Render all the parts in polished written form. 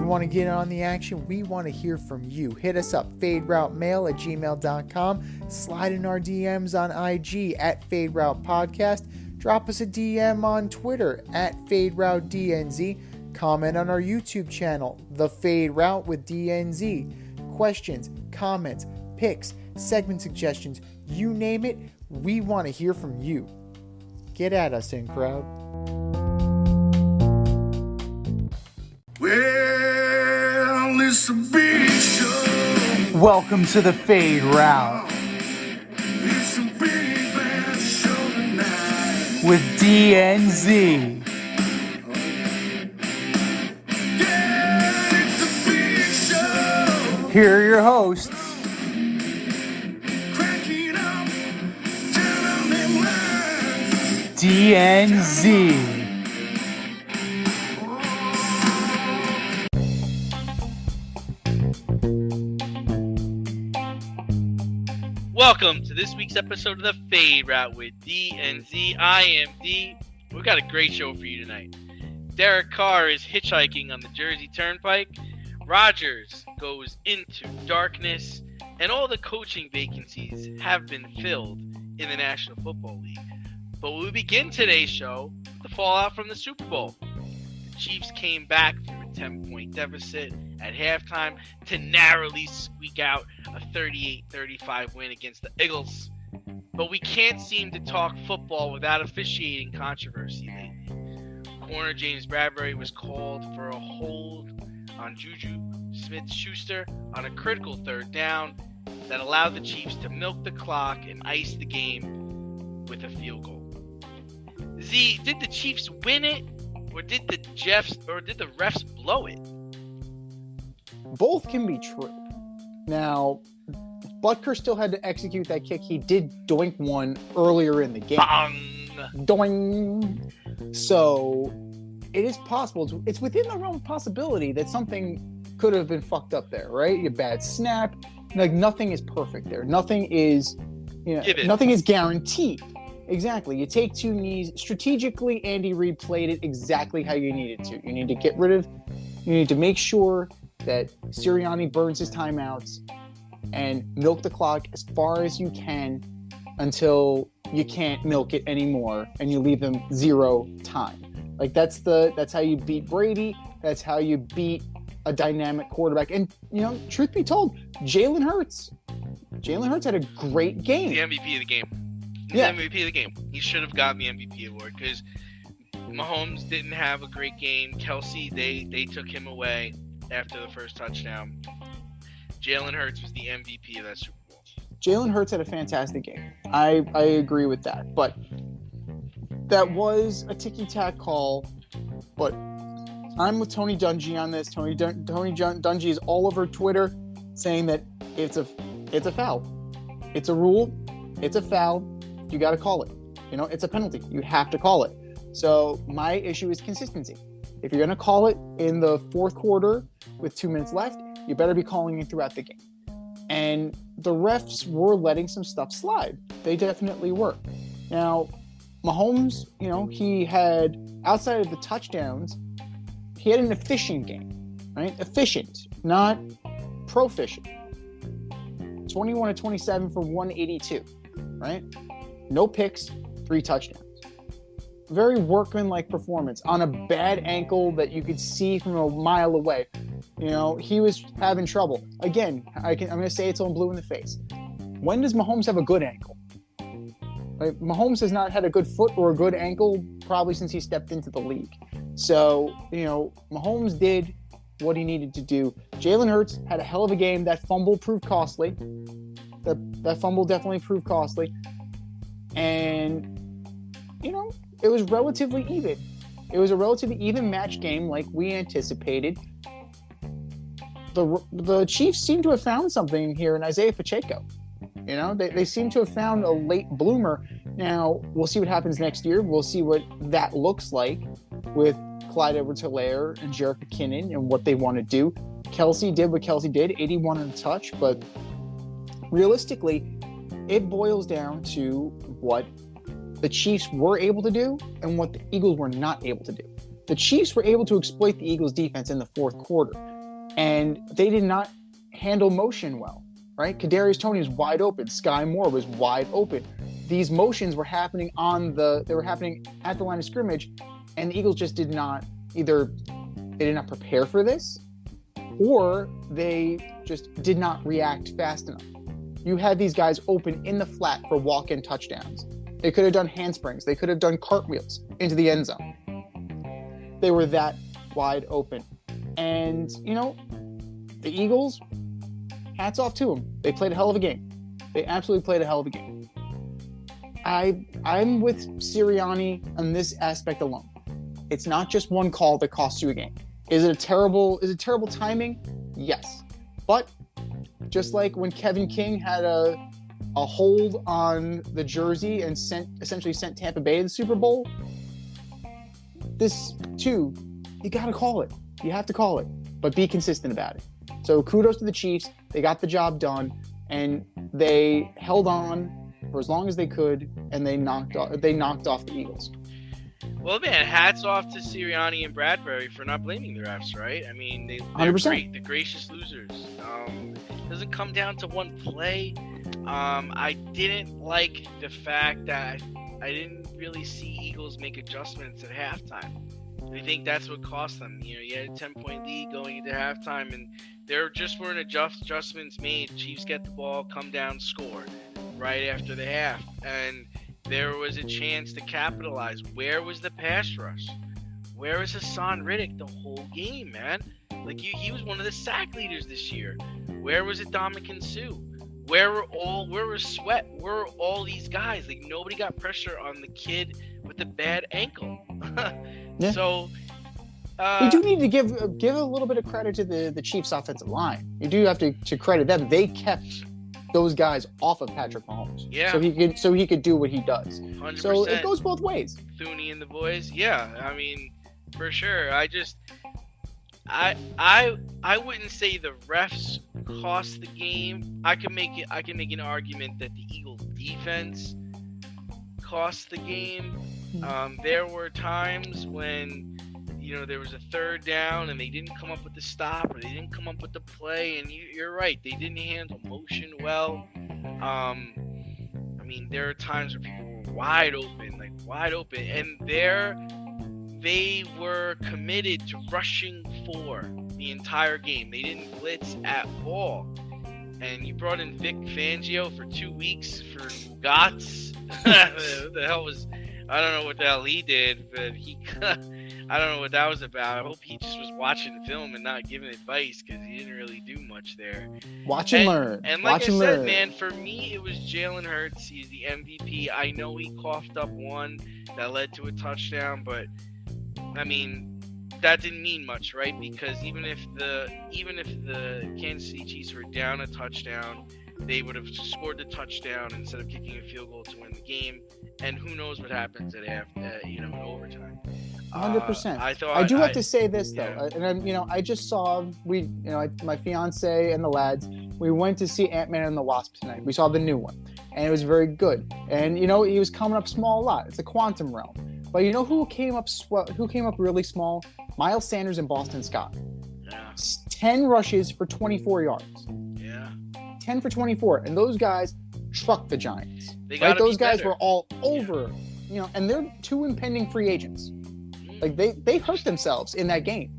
You want to get on the action? We want to hear from you. Hit us up, faderoutemail@gmail.com. Slide in our DMs on IG @FadeRoutePodcast. Drop us a DM on Twitter @FadeRouteDNZ. Comment on our YouTube channel, The Fade Route with DNZ. Questions, comments, picks, segment suggestions, you name it, we want to hear from you. Get at us, in crowd. Well, it's a big show. Welcome to The Fade Route It's a big bad show tonight. with DNZ. Yeah, it's a big show. Here are your hosts, Cracking up, telling them lies. DNZ. Welcome to this week's episode of The Fade Route with DNZ. I am D. We've got a great show for you tonight. Derek Carr is hitchhiking on the Jersey Turnpike. Rodgers goes into darkness. And all the coaching vacancies have been filled in the National Football League. But we begin today's show with the fallout from the Super Bowl. The Chiefs came back from a 10-point deficit at halftime to narrowly squeak out a 38-35 win against the Eagles. But we can't seem to talk football without officiating controversy lately. Corner James Bradbury was called for a hold on Juju Smith-Schuster on a critical third down that allowed the Chiefs to milk the clock and ice the game with a field goal. Z, did the Chiefs win it, or did the refs blow it? Both can be true. Now, Butker still had to execute that kick. He did doink one earlier in the game. Bang! Doing. So it is possible. It's within the realm of possibility that something could have been fucked up there, right? A bad snap. Like, nothing is perfect there. Nothing is, nothing is guaranteed. Exactly. You take two knees. Strategically, Andy Reid played it exactly how you needed to. You need to make sure that Sirianni burns his timeouts and milk the clock as far as you can until you can't milk it anymore and you leave them zero time. Like, that's how you beat Brady. That's how you beat a dynamic quarterback. And, truth be told, Jalen Hurts had a great game. The MVP of the game. He's the MVP of the game. He should have gotten the MVP award because Mahomes didn't have a great game. Kelsey, they took him away after the first touchdown. Jalen Hurts was the MVP of that Super Bowl. Jalen Hurts had a fantastic game. I agree with that. But that was a ticky-tack call. But I'm with Tony Dungy on this. Tony Dungy is all over Twitter saying that it's a foul. It's a rule. It's a foul. You got to call it. It's a penalty. You have to call it. So my issue is consistency. If you're going to call it in the fourth quarter with 2 minutes left, you better be calling it throughout the game. And the refs were letting some stuff slide. They definitely were. Now, Mahomes, he had, outside of the touchdowns, he had an efficient game, right? Efficient, not proficient. 21-27 for 182, right? No picks, 3 touchdowns. Very workman-like performance on a bad ankle that you could see from a mile away. He was having trouble. Again, I'm going to say it till I'm blue in the face. When does Mahomes have a good ankle? Like, Mahomes has not had a good foot or a good ankle probably since he stepped into the league. So, Mahomes did what he needed to do. Jalen Hurts had a hell of a game. That fumble proved costly. That fumble definitely proved costly. And, it was relatively even. It was a relatively even match game like we anticipated. The Chiefs seem to have found something here in Isaiah Pacheco. They seem to have found a late bloomer. Now, we'll see what happens next year. We'll see what that looks like with Clyde Edwards-Helaire and Jerick McKinnon and what they want to do. Kelsey did what Kelsey did, 81 and a touch, but realistically, it boils down to what the Chiefs were able to do and what the Eagles were not able to do. The Chiefs were able to exploit the Eagles' defense in the fourth quarter. and they did not handle motion well, right? Kadarius Toney was wide open. Sky Moore was wide open. These motions were happening at the line of scrimmage, and the Eagles just did not prepare for this, or they just did not react fast enough. You had these guys open in the flat for walk-in touchdowns. They could have done handsprings. They could have done cartwheels into the end zone. They were that wide open. And, the Eagles, hats off to them. They played a hell of a game. They absolutely played a hell of a game. I'm with Sirianni on this aspect alone. It's not just one call that costs you a game. Is it terrible timing? Yes. But just like when Kevin King had a hold on the jersey and essentially sent Tampa Bay to the Super Bowl, this too, you got to call it. You have to call it, but be consistent about it. So kudos to the Chiefs. They got the job done, and they held on for as long as they could, and they knocked off the Eagles. Well, man, hats off to Sirianni and Bradbury for not blaming the refs, right? I mean, they're 100%. the gracious losers. It doesn't come down to one play. I didn't like the fact that I didn't really see Eagles make adjustments at halftime. I think that's what cost them. You had a 10-point lead going into halftime, and there just weren't adjustments made. Chiefs get the ball, come down, score right after the half. And there was a chance to capitalize. Where was the pass rush? Where was Hassan Riddick the whole game, man? Like, he was one of the sack leaders this year. Where was Ndamukong Suh? Where was Sweat? Where were all these guys? Like, nobody got pressure on the kid with the bad ankle. Yeah. So we do need to give a little bit of credit to the Chiefs' offensive line. You do have to credit them. They kept those guys off of Patrick Mahomes. Yeah. So he could do what he does. 100%. So it goes both ways. Thuney and the boys. Yeah, I mean, for sure. I wouldn't say the refs cost the game. I can make an argument that the Eagles defense cost the game. There were times when there was a third down and they didn't come up with the stop, or they didn't come up with the play, and you're right, they didn't handle motion well. I mean, there are times where people were wide open, and they were committed to rushing for the entire game. They didn't blitz at all. And you brought in Vic Fangio for 2 weeks for Gots. I don't know what the hell he did, but I don't know what that was about. I hope he just was watching the film and not giving advice, because he didn't really do much there. Watch and learn. And like I said, man, for me, it was Jalen Hurts. He's the MVP. I know he coughed up one that led to a touchdown, but I mean, that didn't mean much, right? Because even if the Kansas City Chiefs were down a touchdown, they would have scored the touchdown instead of kicking a field goal to win the game. And who knows what happens at in overtime. 100%. I do have to say this though, and I just saw my fiance and the lads. We went to see Ant-Man and the Wasp tonight. We saw the new one, and it was very good. And he was coming up small a lot. It's a quantum realm. But you know who came up really small? Miles Sanders and Boston Scott. Yeah. 10 rushes for 24 yards. Yeah. 10 for 24, and those guys trucked the Giants. Those guys were all over, and they're two impending free agents. Like they hurt themselves in that game.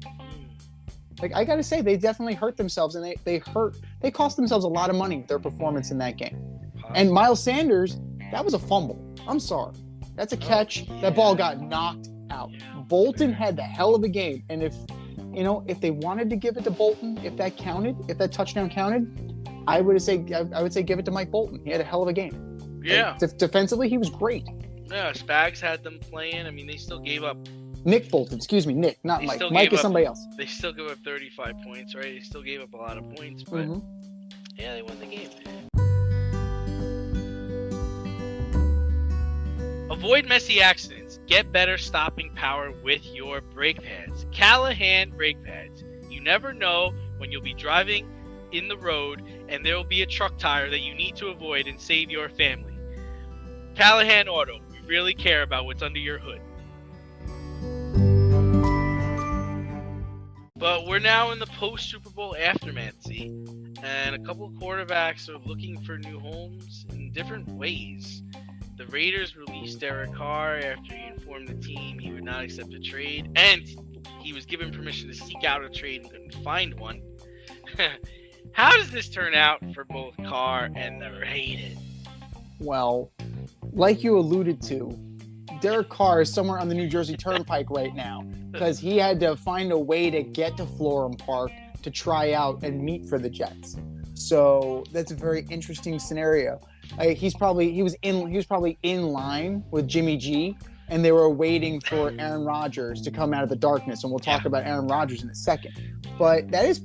Like, I gotta say, they definitely hurt themselves, and they cost themselves a lot of money with their performance in that game. And Miles Sanders, that was a fumble. I'm sorry. That's a catch. That ball got knocked out. Bolton had the hell of a game. And if they wanted to give it to Bolton, if that touchdown counted, I would say give it to Mike Bolton. He had a hell of a game. Yeah. Defensively, he was great. Yeah, Spags had them playing. I mean, they still gave up. Nick Bolton, excuse me, Nick, not Mike. Mike is somebody else. They still gave up 35 points, right? They still gave up a lot of points, but yeah, they won the game. Avoid messy accidents. Get better stopping power with your brake pads. Callahan brake pads. You never know when you'll be driving in the road and there will be a truck tire that you need to avoid and save your family. Callahan Auto. We really care about what's under your hood. But we're now in the post-Super Bowl aftermath, see? And a couple of quarterbacks are looking for new homes in different ways. The Raiders released Derek Carr after he informed the team he would not accept a trade, and he was given permission to seek out a trade and couldn't find one. How does this turn out for both Carr and the Raiders? Well, like you alluded to, Derek Carr is somewhere on the New Jersey Turnpike right now because he had to find a way to get to Florham Park to try out and meet for the Jets. So that's a very interesting scenario. He was probably in line with Jimmy G, and they were waiting for Aaron Rodgers to come out of the darkness, and we'll talk about Aaron Rodgers in a second. But that's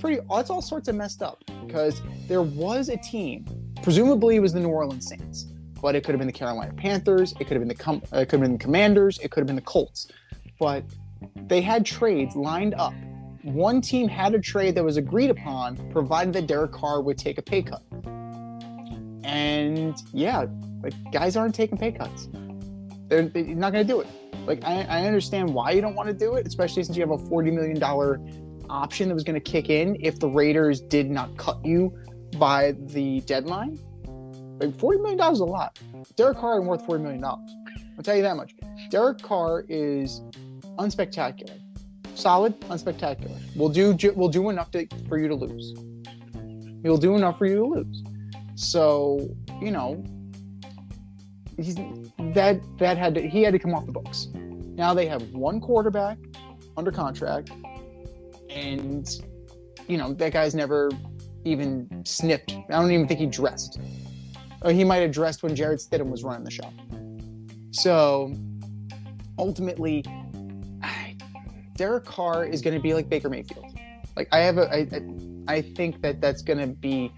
all sorts of messed up because there was a team, presumably it was the New Orleans Saints, but it could have been the Carolina Panthers, it could have been the Commanders, it could have been the Colts. But they had trades lined up. One team had a trade that was agreed upon, provided that Derek Carr would take a pay cut. And yeah, like guys aren't taking pay cuts. They're not going to do it. Like I understand why you don't want to do it, especially since you have a $40 million option that was going to kick in if the Raiders did not cut you by the deadline. Like $40 million is a lot. Derek Carr isn't worth $40 million. I'll tell you that much. Derek Carr is unspectacular. Solid, unspectacular. We'll do enough for you to lose. He'll do enough for you to lose. So, you know, he had to come off the books. Now they have one quarterback under contract, and you know that guy's never even sniffed. I don't even think he dressed. Or he might have dressed when Jarrett Stidham was running the show. So ultimately, Derek Carr is going to be like Baker Mayfield. Like I think that's going to be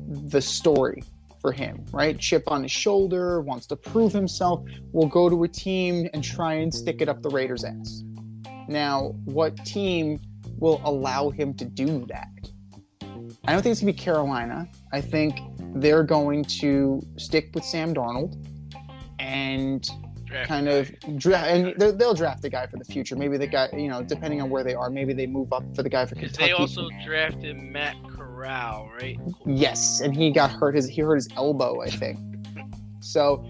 the story for him, right? Chip on his shoulder, wants to prove himself, will go to a team and try and stick it up the Raiders' ass. Now, what team will allow him to do that? I don't think it's going to be Carolina. I think they're going to stick with Sam Darnold and kind of draft, and they'll draft a guy for the future. Maybe the guy, you know, depending on where they are, maybe they move up for the guy for Kentucky. They also drafted Matt Corral, right? Yes, and he got hurt. He hurt his elbow, I think. So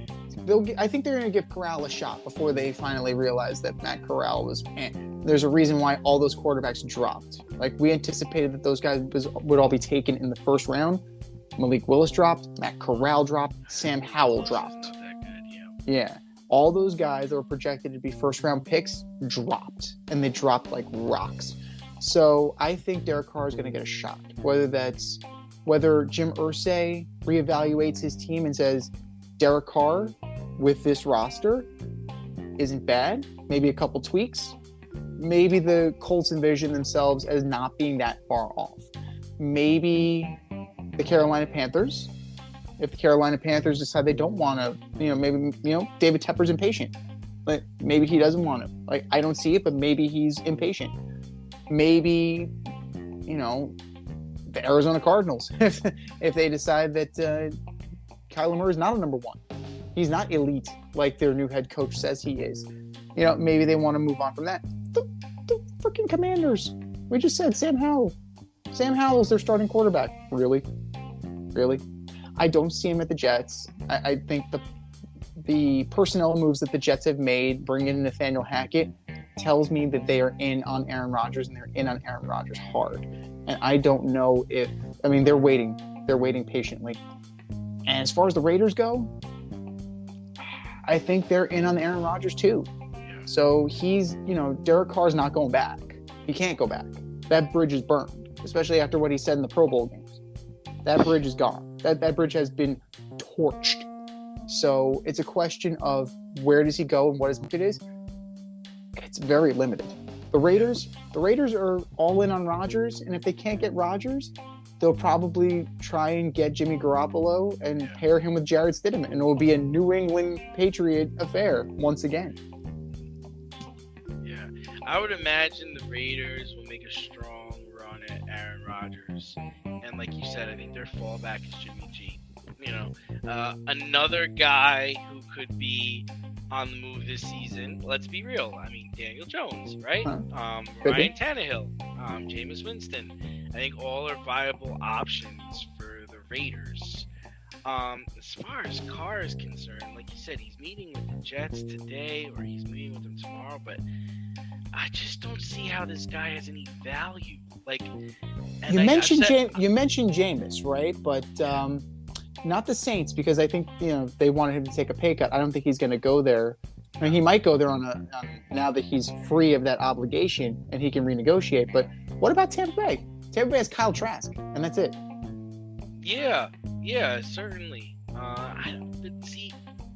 I think they're going to give Corral a shot before they finally realize that Matt Corral was. There's a reason why all those quarterbacks dropped. Like we anticipated that those guys would all be taken in the first round. Malik Willis dropped, Matt Corral dropped, Sam Howell dropped. Not that good, Yeah. All those guys that were projected to be first-round picks dropped, and they dropped like rocks. So I think Derek Carr is going to get a shot. Whether Jim Irsay reevaluates his team and says Derek Carr with this roster isn't bad, maybe a couple tweaks. Maybe the Colts envision themselves as not being that far off. Maybe the Carolina Panthers. If the Carolina Panthers decide they don't want to, maybe, David Tepper's impatient. But maybe he doesn't want to. Like, I don't see it, but maybe he's impatient. Maybe, the Arizona Cardinals, if they decide that Kyler Murray is not a number one. He's not elite like their new head coach says he is. Maybe they want to move on from that. The freaking Commanders. We just said Sam Howell. Sam Howell's their starting quarterback. Really? I don't see him at the Jets. I think the personnel moves that the Jets have made, bringing in Nathaniel Hackett, tells me that they are in on Aaron Rodgers, and they're in on Aaron Rodgers hard. And I don't know they're waiting. They're waiting patiently. And as far as the Raiders go, I think they're in on Aaron Rodgers too. So Derek Carr's not going back. He can't go back. That bridge is burned, especially after what he said in the Pro Bowl games. That bridge is gone. That bridge has been torched. So it's a question of where does he go and what his market is. It's very limited. The Raiders are all in on Rodgers, and if they can't get Rodgers, they'll probably try and get Jimmy Garoppolo and pair him with Jarrett Stidham, and it will be a New England Patriot affair once again. Yeah, I would imagine the Raiders will make a strong run at Aaron Rodgers, and like you said, I think their fallback is Jimmy G. Another guy who could be on the move this season. Let's be real. I mean, Daniel Jones, right? Ryan Tannehill. Jameis Winston. I think all are viable options for the Raiders. As far as Carr is concerned, like you said, he's meeting with the Jets today, or he's meeting with them tomorrow, but I just don't see how this guy has any value. Like, You mentioned Jameis, right? But not the Saints, because I think they wanted him to take a pay cut. I don't think he's going to go there. I mean, he might go there on now that he's free of that obligation and he can renegotiate. But what about Tampa Bay? Tampa Bay has Kyle Trask, and that's it. Yeah, certainly. I don't see.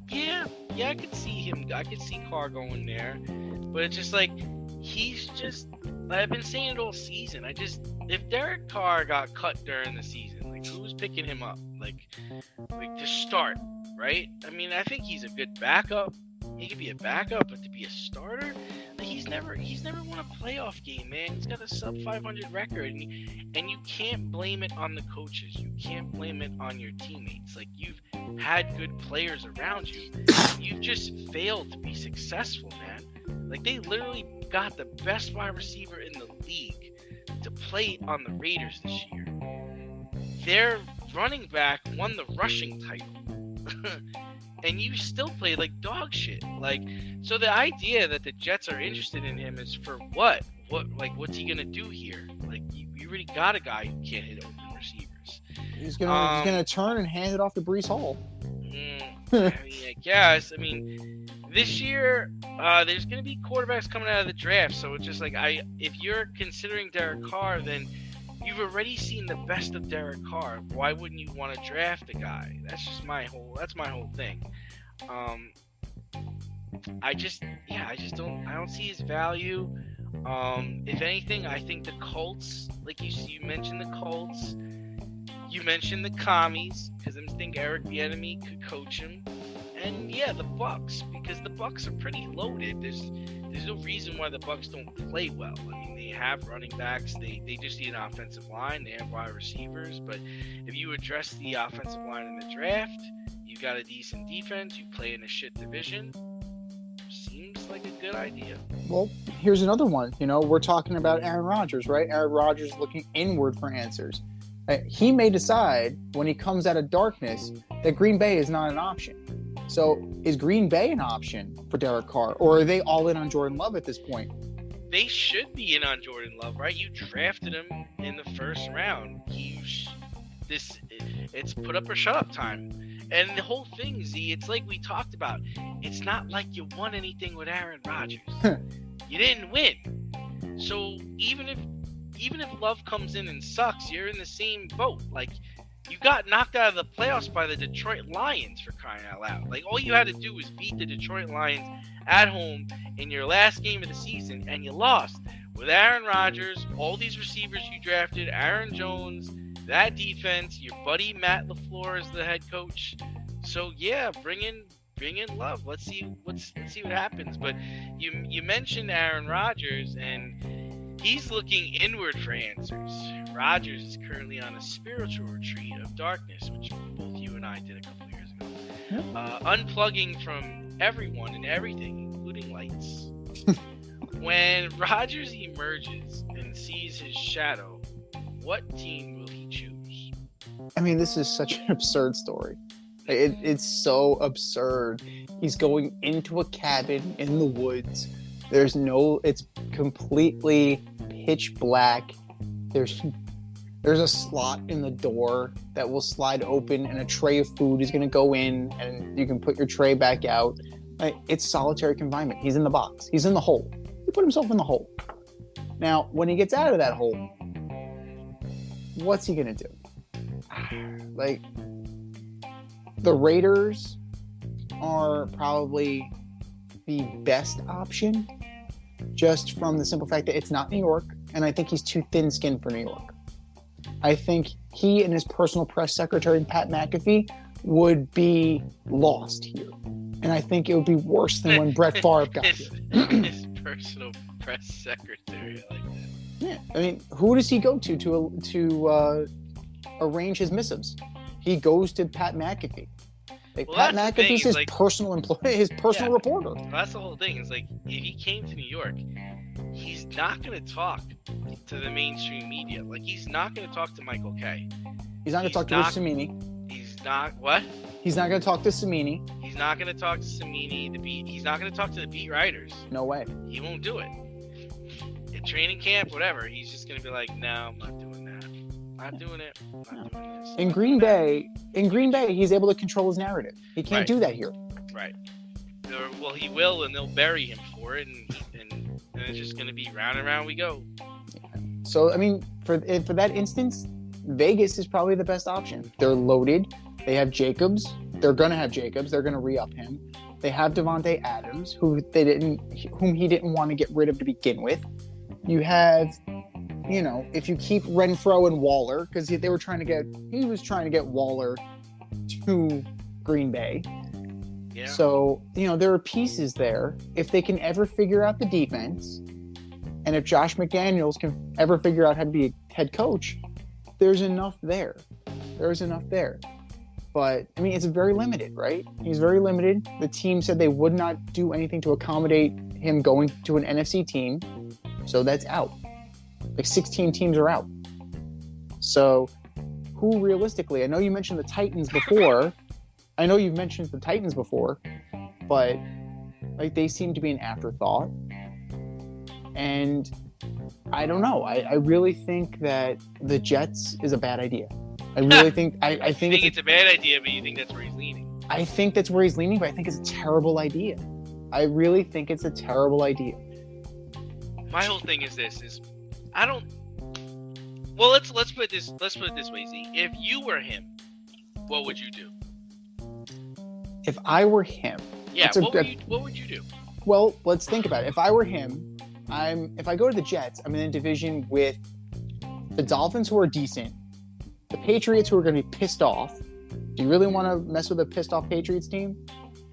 Yeah, I could see him. I could see Carr going there, but it's just like he's just. I've been saying it all season. If Derek Carr got cut during the season, like who's picking him up? Like to start, right? I mean, I think he's a good backup. He could be a backup, but to be a starter, like he's never won a playoff game, man. He's got a sub 500 record, and you can't blame it on the coaches. You can't blame it on your teammates. Like you've had good players around you, you've just failed to be successful, man. Like they literally got the best wide receiver in the league to play on the Raiders this year. Their running back won the rushing title. And you still play like dog shit. Like, so the idea that the Jets are interested in him is for what? What's he gonna do here? Like, you already got a guy who can't hit open receivers. He's gonna turn and hand it off to Breece Hall. I guess. I mean, this year there's gonna be quarterbacks coming out of the draft, so it's just like if you're considering Derek Carr, then you've already seen the best of Derek Carr. Why wouldn't you want to draft a guy? That's my whole thing. I don't see his value. If anything, I think the Colts, like you mentioned the Colts, you mentioned the Commies, because I think Eric Bieniemy could coach him. And yeah, the Bucks, because the Bucks are pretty loaded. There's no reason why the Bucks don't play well. I mean, they have running backs. They just need an offensive line. They have wide receivers. But if you address the offensive line in the draft, you got a decent defense. You play in a shit division. Seems like a good idea. Well, here's another one. We're talking about Aaron Rodgers, right? Aaron Rodgers looking inward for answers. He may decide when he comes out of darkness that Green Bay is not an option. So is Green Bay an option for Derek Carr, or are they all in on Jordan Love at this point? They should be in on Jordan Love, right? You drafted him in the first round. It's put up or shut up time. And the whole thing, Z, it's like we talked about. It's not like you won anything with Aaron Rodgers. You didn't win. So even if Love comes in and sucks, you're in the same boat. Like, you got knocked out of the playoffs by the Detroit Lions, for crying out loud. Like, all you had to do was beat the Detroit Lions at home in your last game of the season, and you lost. With Aaron Rodgers, all these receivers you drafted, Aaron Jones, that defense, your buddy Matt LaFleur is the head coach. So yeah, bring in Love. Let's see what happens. But you mentioned Aaron Rodgers, and he's looking inward for answers. Rodgers is currently on a spiritual retreat of darkness, which both you and I did a couple years ago. Unplugging from everyone and everything, including lights. When Rodgers emerges and sees his shadow, what team will he choose? I mean, this is such an absurd story. It's so absurd. He's going into a cabin in the woods. It's completely pitch black. There's a slot in the door that will slide open, and a tray of food is going to go in, and you can put your tray back out. It's solitary confinement. He's in the box. He's in the hole. He put himself in the hole. Now, when he gets out of that hole, what's he going to do? Like, the Raiders are probably the best option, just from the simple fact that it's not New York, and I think he's too thin-skinned for New York. I think he and his personal press secretary, Pat McAfee, would be lost here. And I think it would be worse than when Brett Favre got here. His personal press secretary, I like that. Yeah, I mean, who does he go to arrange his missives? He goes to Pat McAfee. Pat McAfee's his personal employee, his personal reporter. Well, that's the whole thing. It's like, if he came to New York, he's not going to talk to the mainstream media. Like, he's not going to talk to Michael Kay. He's not going to talk to Rich Cimini. He's not what? He's not going to talk to Cimini. He's not going to talk to Cimini, He's not going to talk to the beat writers. No way. He won't do it. In training camp, whatever, he's just going to be like, no, I'm not doing that. Not doing it. Not doing this. In Green Bay, he's able to control his narrative. He can't Right. do that here. Right. Well, he will, and they'll bury him for it, and it's just going to be round and round we go. So, I mean, for that instance, Vegas is probably the best option. They're loaded. They have Jacobs. They're going to have Jacobs. They're going to re-up him. They have Devontae Adams, whom he didn't want to get rid of to begin with. You have, if you keep Renfro and Waller, because he was trying to get Waller to Green Bay. Yeah. So, there are pieces there. If they can ever figure out the defense, and if Josh McDaniels can ever figure out how to be a head coach, there's enough there. But, I mean, it's very limited, right? He's very limited. The team said they would not do anything to accommodate him going to an NFC team. So that's out. Like 16 teams are out. So who realistically, I know you mentioned the Titans before. But like they seem to be an afterthought. And I don't know. I really think that the Jets is a bad idea. I really think I think it's a bad idea, but you think that's where he's leaning. I think that's where he's leaning, but I think it's a terrible idea. I really think it's a terrible idea. My whole thing is this: I don't. Well, let's put it this way, Z. If you were him, what would you do? If I were him, yeah, what would you do? Well, let's think about it. If I were him, if I go to the Jets, I'm in a division with the Dolphins, who are decent, the Patriots, who are going to be pissed off. Do you really want to mess with a pissed off Patriots team?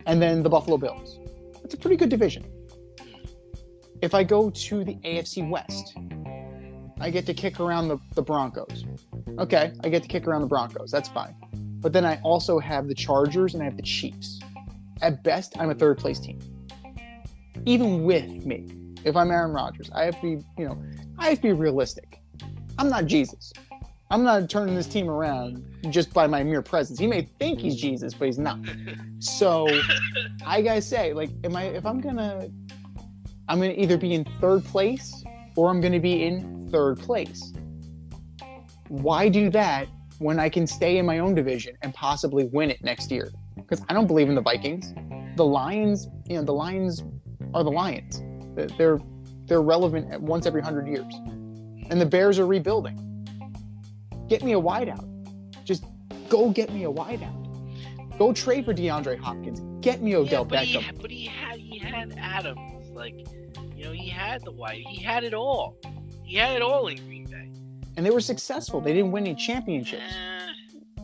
And then the Buffalo Bills. It's a pretty good division. If I go to the AFC West, I get to kick around the Broncos. Okay, I get to kick around the Broncos. That's fine. But then I also have the Chargers and I have the Chiefs. At best, I'm a third place team. Even with me, if I'm Aaron Rodgers, I have to be realistic. I'm not Jesus. I'm not turning this team around just by my mere presence. He may think he's Jesus, but he's not. So I gotta say, like, I'm gonna either be in third place or I'm gonna be in third place. Why do that when I can stay in my own division and possibly win it next year? Because I don't believe in the Vikings. The Lions are the Lions. They're relevant once every 100 years. And the Bears are rebuilding. Get me a wideout. Just go get me a wideout. Go trade for DeAndre Hopkins. Get me Odell Beckham. But he had Adams. Like, he had the white. He had it all. He had it all in Green Bay. And they were successful. They didn't win any championships.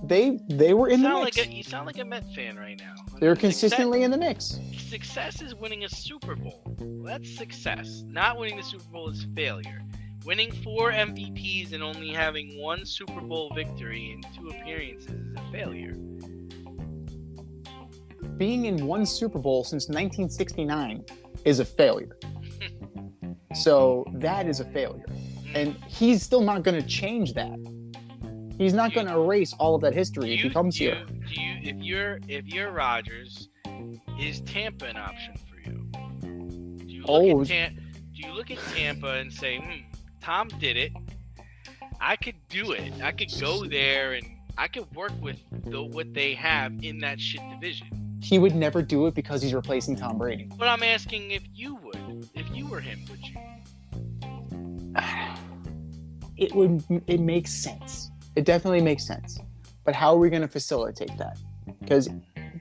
They were in the mix. You sound like a Met fan right now. They're consistently in the mix. Success is winning a Super Bowl. Well, that's success. Not winning the Super Bowl is failure. Winning 4 MVPs and only having 1 Super Bowl victory in 2 appearances is a failure. Being in 1 Super Bowl since 1969 is a failure. So that is a failure. And he's still not going to change that. He's not going to erase all of that history if he comes here. If you're Rodgers, is Tampa an option for you? Do you look at Tampa and say, Tom did it. I could do it. I could go there and I could work with what they have in that shit division. He would never do it because he's replacing Tom Brady. But I'm asking if you would. If you were him, would you? It makes sense. It definitely makes sense. But how are we going to facilitate that? Because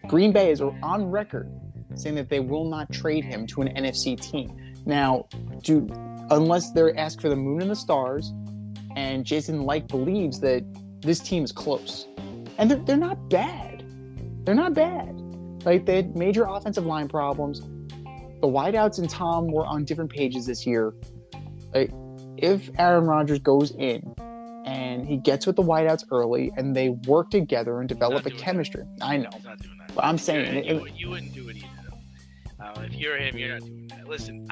Green Bay is on record saying that they will not trade him to an NFC team. Now, unless they're asked for the moon and the stars, and Jason Licht believes that this team is close. And they're not bad. They're not bad. Like, they had major offensive line problems. The wideouts and Tom were on different pages this year. Like, if Aaron Rodgers goes in and he gets with the wideouts early and they work together and develop a chemistry. I know. He's not doing that. But I'm saying you wouldn't do it either, though. If you're him, you're not doing that. listen,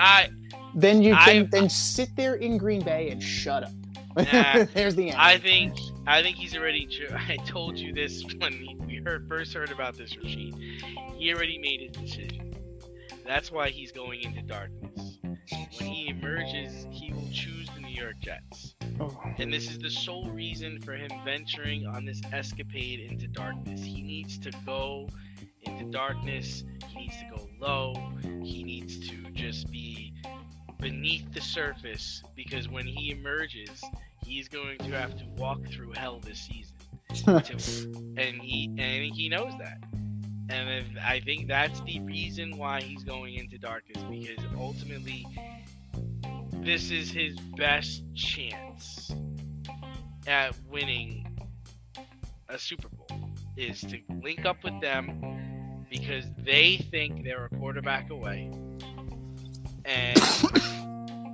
then sit there in Green Bay and shut up. Nah, There's the answer. I think he's already. I told you this when we first heard about this, Rashid. He already made his decision. That's why he's going into darkness. When he emerges, he will choose the New York Jets. Oh. And this is the sole reason for him venturing on this escapade into darkness. He needs to go into darkness. He needs to go low. He needs to just be beneath the surface, because when he emerges, he's going to have to walk through hell this season. And he knows that. And I think that's the reason why he's going into darkness, because ultimately this is his best chance at winning a Super Bowl, is to link up with them because they think they're a quarterback away, and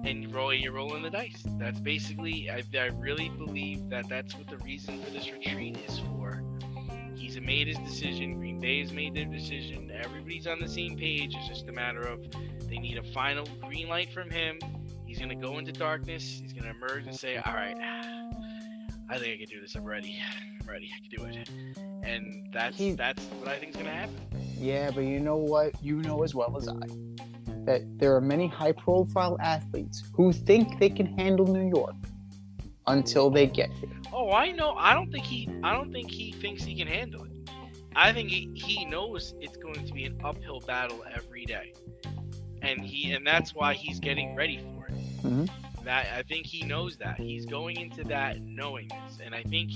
you're rolling the dice. That's basically, I really believe that's what the reason for this retreat is for. He's made his decision. Green Bay has made their decision. Everybody's on the same page. It's just a matter of they need a final green light from him. He's going to go into darkness. He's going to emerge and say, all right, I think I can do this. I'm ready. I can do it. And that's what I think is going to happen. Yeah, but you know what? You know as well as I that there are many high-profile athletes who think they can handle New York until they get here. Oh, I know. I don't think he thinks he can handle it. I think he knows it's going to be an uphill battle every day, and that's why he's getting ready for it. Mm-hmm. That I think he knows that he's going into that knowing this, and I think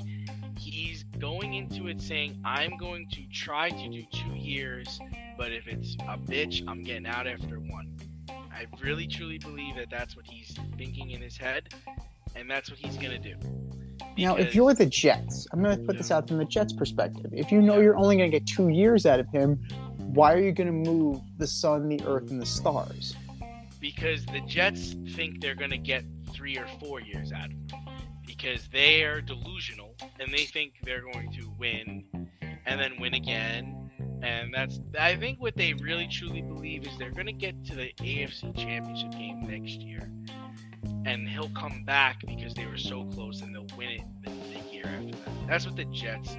he's going into it saying, "I'm going to try to do 2 years, but if it's a bitch, I'm getting out after 1." I really truly believe that that's what he's thinking in his head, and that's what he's gonna do. Now, if you're the Jets, I'm going to put this out from the Jets' perspective. If you know you're only going to get 2 years out of him, why are you going to move the sun, the earth, and the stars? Because the Jets think they're going to get 3 or 4 years out of him. Because they are delusional, and they think they're going to win, and then win again. And I think what they really truly believe is they're going to get to the AFC Championship game next year. And he'll come back because they were so close, and they'll win it the year after that. That's what the Jets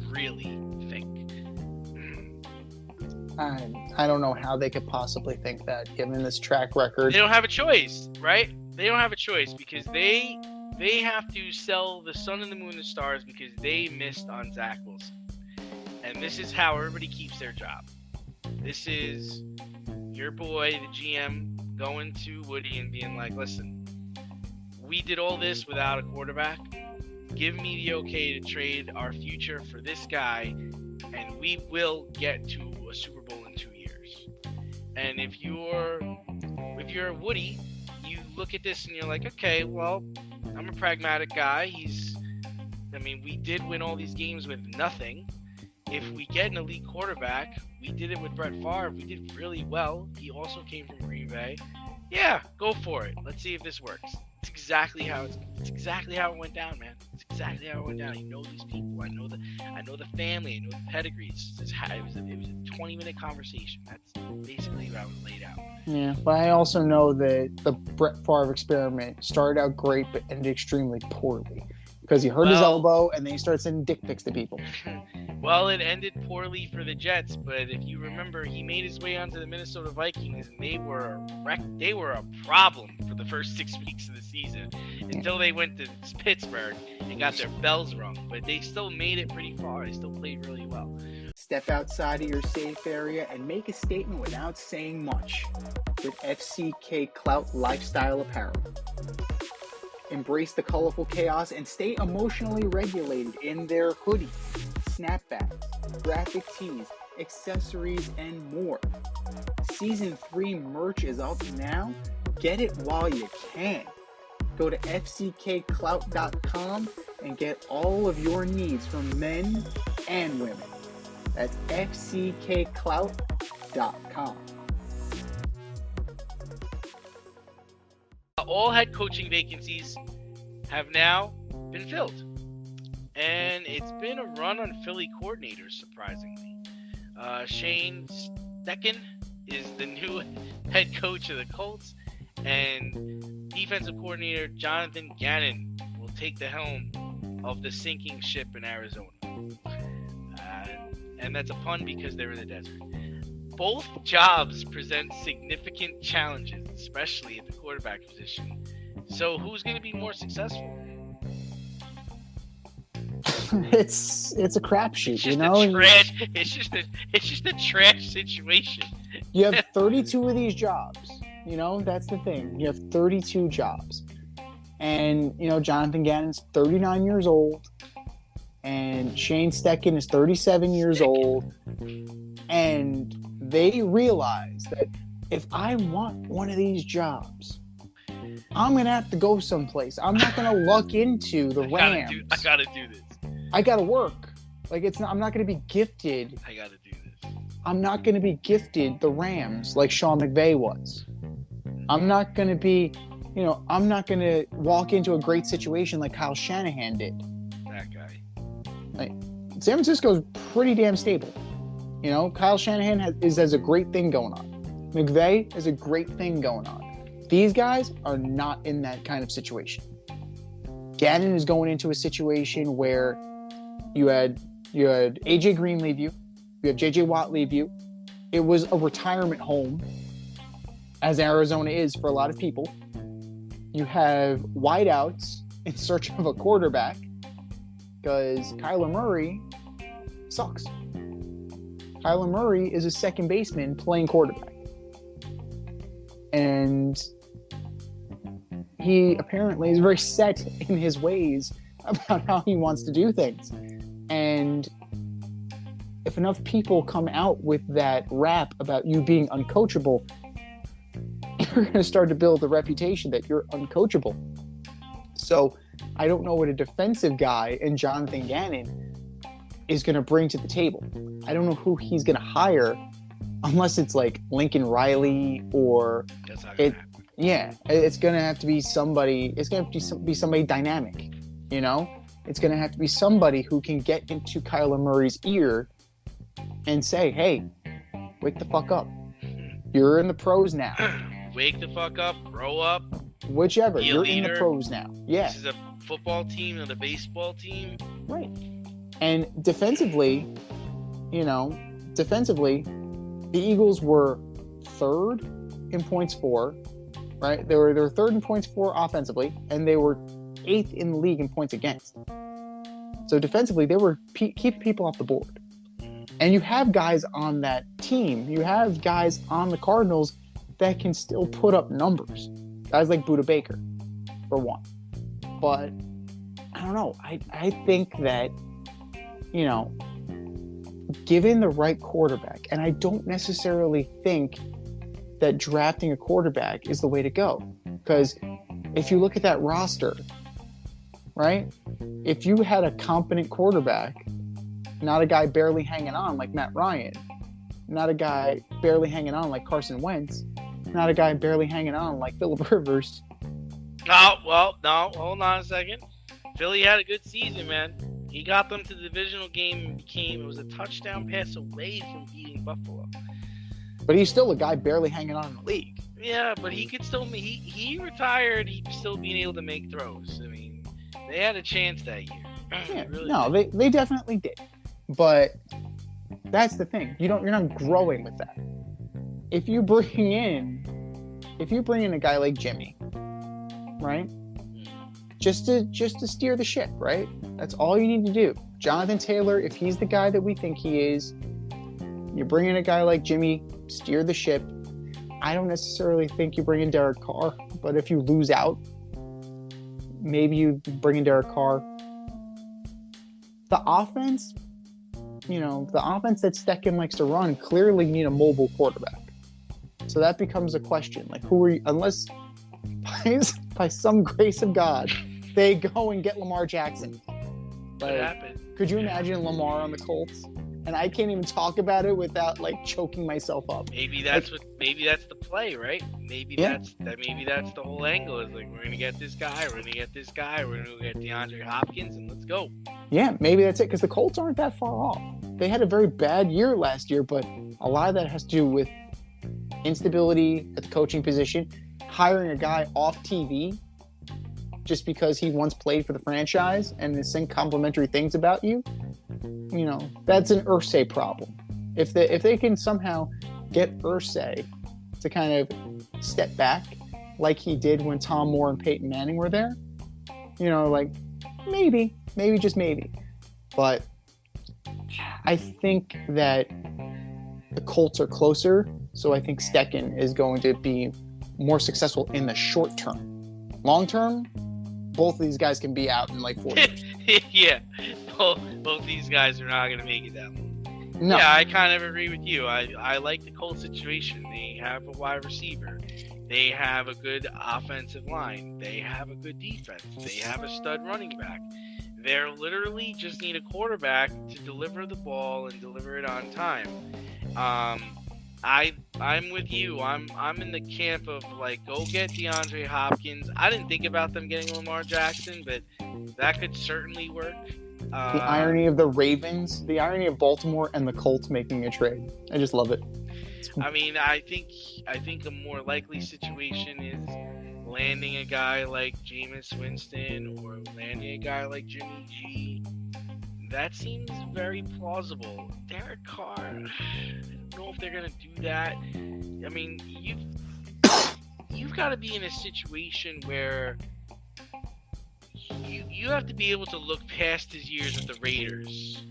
really think. I don't know how they could possibly think that, given this track record. They don't have a choice, right? They don't have a choice because they have to sell the sun and the moon and the stars because they missed on Zach Wilson. And this is how everybody keeps their job. This is your boy, the GM, going to Woody and being like, listen, we did all this without a quarterback. Give me the okay to trade our future for this guy, and we will get to a Super Bowl in 2 years. And if you're Woody, you look at this and you're like, okay, well, I'm a pragmatic guy. We did win all these games with nothing. If we get an elite quarterback, we did it with Brett Favre. We did really well. He also came from Green Bay. Yeah, go for it. Let's see if this works. It's exactly how it went down, man. It's exactly how it went down. I know these people. I know the family. I know the pedigrees. It was a 20-minute conversation. That's basically how it was laid out. Yeah, but I also know that the Brett Favre experiment started out great, but ended extremely poorly because he hurt his elbow, and then he started sending dick pics to people. Well, it ended poorly for the Jets, but if you remember, he made his way onto the Minnesota Vikings, and they were a problem for the first 6 weeks of the season until they went to Pittsburgh and got their bells rung. But they still made it pretty far. They still played really well. Step outside of your safe area and make a statement without saying much with FCK Clout Lifestyle Apparel. Embrace the colorful chaos and stay emotionally regulated in their hoodies, snapbacks, graphic tees, accessories, and more. Season 3 merch is up now. Get it while you can. Go to fckclout.com and get all of your needs from men and women. That's fckclout.com. All head coaching vacancies have now been filled. And it's been a run on Philly coordinators, surprisingly. Shane Steichen is the new head coach of the Colts, and defensive coordinator Jonathan Gannon will take the helm of the sinking ship in Arizona. And that's a pun because they're in the desert. Both jobs present significant challenges, especially at the quarterback position. So who's going to be more successful? It's a crapshoot, It's you just know. a trash. It's just a trash situation. You have 32 of these jobs. You know, that's the thing. You have 32 jobs. And, you know, Jonathan Gannon's 39 years old. And Shane Steichen is 37 years old. And they realize that if I want one of these jobs, I'm going to have to go someplace. I'm not going to luck into the Rams. I gotta do this. I got to work. Like, I'm not going to be gifted. I gotta do this. I'm not going to be gifted the Rams like Sean McVay was. I'm not going to be, you know, I'm not going to walk into a great situation like Kyle Shanahan did. That guy. Like, San Francisco's pretty damn stable. You know, Kyle Shanahan has a great thing going on. McVay has a great thing going on. These guys are not in that kind of situation. Gannon is going into a situation where you had AJ Green leave you have JJ Watt leave you. It was a retirement home, as Arizona is for a lot of people. You have wideouts in search of a quarterback because Kyler Murray sucks. Kyler Murray is a second baseman playing quarterback. And he apparently is very set in his ways about how he wants to do things. And if enough people come out with that rap about you being uncoachable, you're going to start to build the reputation that you're uncoachable. So I don't know what a defensive guy in Jonathan Gannon is going to bring to the table. I don't know who he's going to hire unless it's like Lincoln Riley or That's not gonna happen. yeah, it's going to have to be somebody. It's going to be somebody dynamic, you know? It's going to have to be somebody who can get into Kyler Murray's ear and say, hey, wake the fuck up. You're in the pros now. Wake the fuck up, grow up. Whichever. Be a You're in the leader. pros now. Yeah, This is a football team, not a baseball team. right. And defensively, the Eagles were third in points for, right? They were third in points for offensively, and they were eighth in the league in points against. So defensively, they were keeping people off the board. And you have guys on that team. You have guys on the Cardinals that can still put up numbers. Guys like Budda Baker, for one. But I don't know. I think that, you know, given the right quarterback, and I don't necessarily think that drafting a quarterback is the way to go. Because if you look at that roster, right? If you had a competent quarterback, not a guy barely hanging on like Matt Ryan, not a guy barely hanging on like Carson Wentz, not a guy barely hanging on like Phillip Rivers. No, hold on a second. Philly had a good season, man. He got them to the divisional game and it was a touchdown pass away from beating Buffalo. But he's still a guy barely hanging on in the league. Yeah, but he could still, he retired, he'd still being able to make throws. I mean, they had a chance that year. Yeah, Really no, did. they definitely did. But that's the thing. You're not growing with that. If you bring in a guy like Jimmy, right? Just to steer the ship, right? That's all you need to do. Jonathan Taylor, if he's the guy that we think he is, you bring in a guy like Jimmy, steer the ship. I don't necessarily think you bring in Derek Carr, but if you lose out, maybe you bring in Derek Carr. The offense that Steichen likes to run clearly need a mobile quarterback. So that becomes a question. Like, who are you, unless by some grace of God, they go and get Lamar Jackson. What happened? Could you imagine Lamar on the Colts? And I can't even talk about it without like choking myself up. Maybe that's the play, right? Maybe that's the whole angle. Is like, we're gonna get this guy, we're gonna get DeAndre Hopkins, and let's go. Yeah, maybe that's it, because the Colts aren't that far off. They had a very bad year last year, but a lot of that has to do with instability at the coaching position, hiring a guy off TV just because he once played for the franchise and is saying complimentary things about you, that's an Irsay problem. If they can somehow get Irsay to kind of step back like he did when Tom Moore and Peyton Manning were there, maybe just maybe. But I think that the Colts are closer, so I think Stecken is going to be more successful in the short term. Long term, both of these guys can be out in like 4 years. Yeah, both these guys are not going to make it that long. No. Yeah, I kind of agree with you. I like the Colts situation. They have a wide receiver. They have a good offensive line. They have a good defense. They have a stud running back. They're literally just need a quarterback to deliver the ball and deliver it on time. I'm with you. I'm in the camp of go get DeAndre Hopkins. I didn't think about them getting Lamar Jackson, but that could certainly work. The irony of the Ravens, the irony of Baltimore and the Colts making a trade. I just love it. I mean, I think a more likely situation is landing a guy like Jameis Winston or landing a guy like Jimmy G. That seems very plausible. Derek Carr, I don't know if they're gonna do that. I mean, you've got to be in a situation where you have to be able to look past his years with the Raiders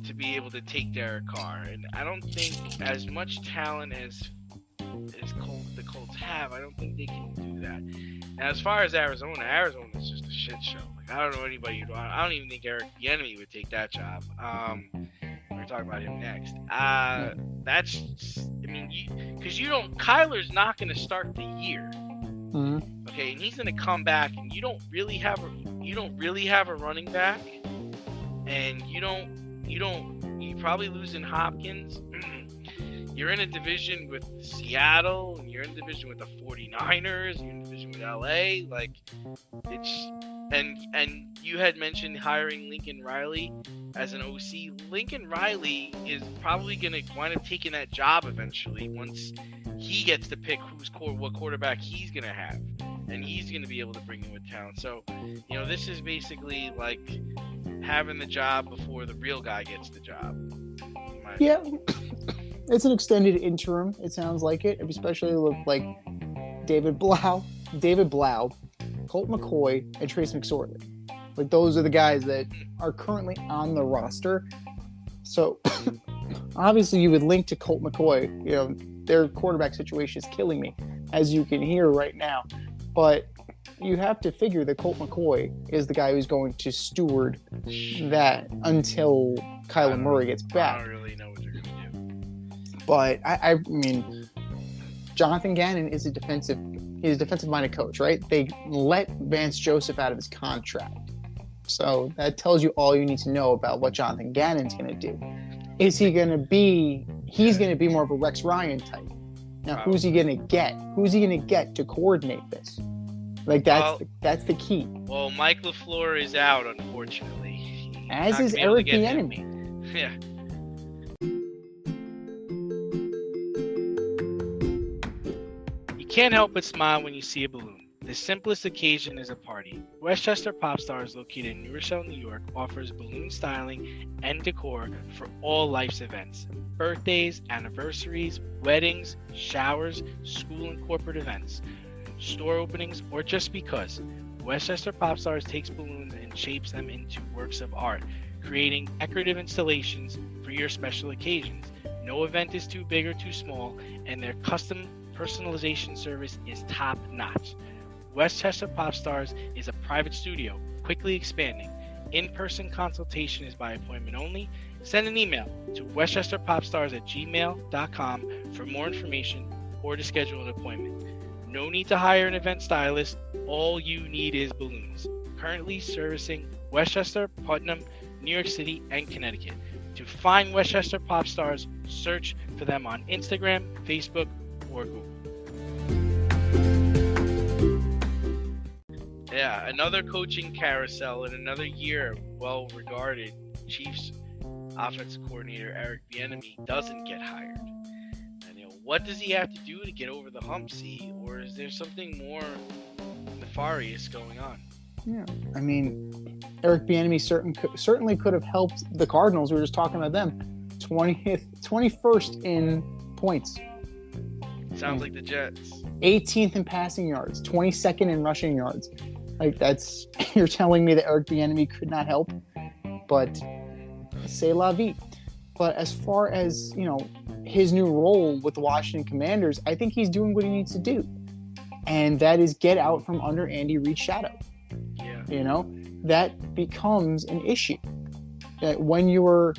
to be able to take Derek Carr, and I don't think as much talent as the Colts have, I don't think they can do that. And as far as Arizona is just a shit show. I don't know anybody. I don't even think Eric Bieniemy would take that job. We're talking about him next. Because Kyler's not going to start the year. Mm-hmm. Okay, and he's going to come back, and you don't really have a running back, and you probably losing Hopkins. You're in a division with Seattle, and you're in a division with the 49ers, you're in a division with LA. And you had mentioned hiring Lincoln Riley as an OC. Lincoln Riley is probably going to wind up taking that job eventually once he gets to pick what quarterback he's going to have. And he's going to be able to bring in with talent. So, this is basically like having the job before the real guy gets the job. Yeah. It's an extended interim, it sounds like it, especially with David Blau, Colt McCoy, and Trace McSorley. Those are the guys that are currently on the roster. So obviously you would link to Colt McCoy. Their quarterback situation is killing me, as you can hear right now. But you have to figure that Colt McCoy is the guy who's going to steward that until Kyler Murray gets back. I don't really know what they're going to do. But I mean, Jonathan Gannon is a defensive-minded coach, right? They let Vance Joseph out of his contract. So that tells you all you need to know about what Jonathan Gannon's going to do. He's going to be more of a Rex Ryan type. Now, who's he going to get? Who's he going to get to coordinate this? That's the key. Well, Mike LaFleur is out, unfortunately. As is Eric Bieniemy. Yeah. You can't help but smile when you see a balloon. The simplest occasion is a party. Westchester Pop Stars, located in New Rochelle, New York, offers balloon styling and decor for all life's events. Birthdays, anniversaries, weddings, showers, school and corporate events, store openings, or just because. Westchester Pop Stars takes balloons and shapes them into works of art, creating decorative installations for your special occasions. No event is too big or too small, and their custom personalization service is top-notch. Westchester Pop Stars is a private studio, quickly expanding. In-person consultation is by appointment only. Send an email to westchesterpopstars@gmail.com for more information or to schedule an appointment. No need to hire an event stylist. All you need is balloons. Currently servicing Westchester, Putnam, New York City, and Connecticut. To find Westchester Pop Stars, search for them on Instagram, Facebook, or Google. Yeah, another coaching carousel in another year. Well-regarded Chiefs offensive coordinator Eric Bieniemy doesn't get hired. And what does he have to do to get over the hump, C? Or is there something more nefarious going on? Yeah, I mean, Eric Bieniemy certainly could have helped the Cardinals. We were just talking about them, 21st in points, Sounds like the Jets. 18th in passing yards, 22nd in rushing yards. Like that's you're telling me that Eric Bieniemy could not help, but c'est la vie. But as far as his new role with the Washington Commanders, I think he's doing what he needs to do, and that is get out from under Andy Reid's shadow. Yeah. That becomes an issue. That when you're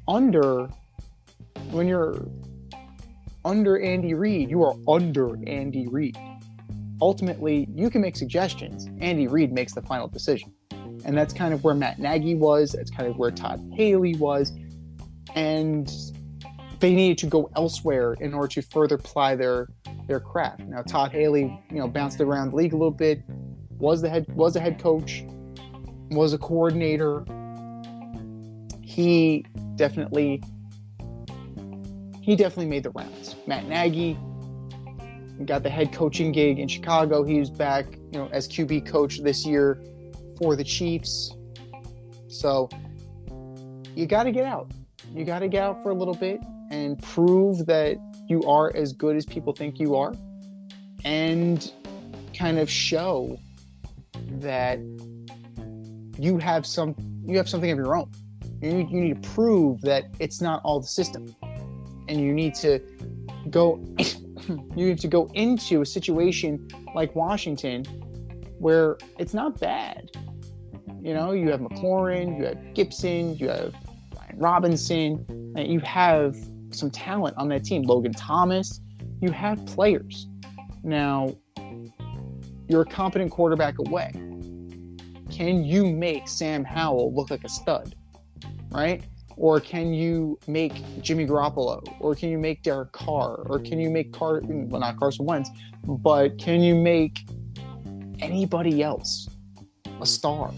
under Andy Reid, you are under Andy Reid. Ultimately, you can make suggestions. Andy Reid makes the final decision. And that's kind of where Matt Nagy was. That's kind of where Todd Haley was. And they needed to go elsewhere in order to further ply their craft. Now, Todd Haley, bounced around the league a little bit, was a head coach, was a coordinator. He definitely made the rounds. Matt Nagy got the head coaching gig in Chicago. He was back, as QB coach this year for the Chiefs. So you got to get out. You got to get out for a little bit and prove that you are as good as people think you are, and kind of show that you have something of your own. You need to prove that it's not all the system, and you need to go into a situation like Washington where it's not bad. You have McLaurin, you have Gibson, you have Brian Robinson, and you have some talent on that team. Logan Thomas, you have players. Now, you're a competent quarterback away. Can you make Sam Howell look like a stud, right? Or can you make Jimmy Garoppolo? Or can you make Derek Carr? Or can you make not Carson Wentz, but can you make anybody else a star?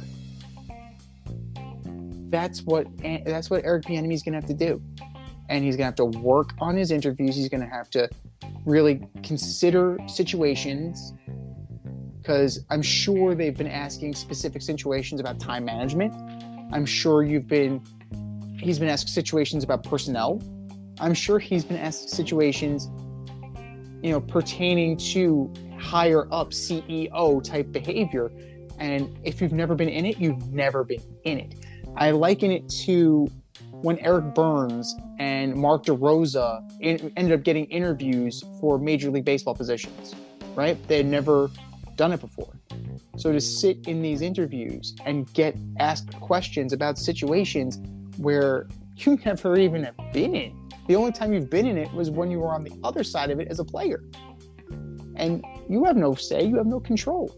That's what Eric Bieniemy is going to have to do. And he's going to have to work on his interviews. He's going to have to really consider situations, because I'm sure they've been asking specific situations about time management. I'm sure he's been asked situations about personnel. I'm sure he's been asked situations, pertaining to higher up CEO type behavior. And if you've never been in it, you've never been in it. I liken it to when Eric Burns and Mark DeRosa ended up getting interviews for Major League Baseball positions, right? They had never done it before. So to sit in these interviews and get asked questions about situations where you never even have been in. The only time you've been in it was when you were on the other side of it as a player. And you have no say, you have no control.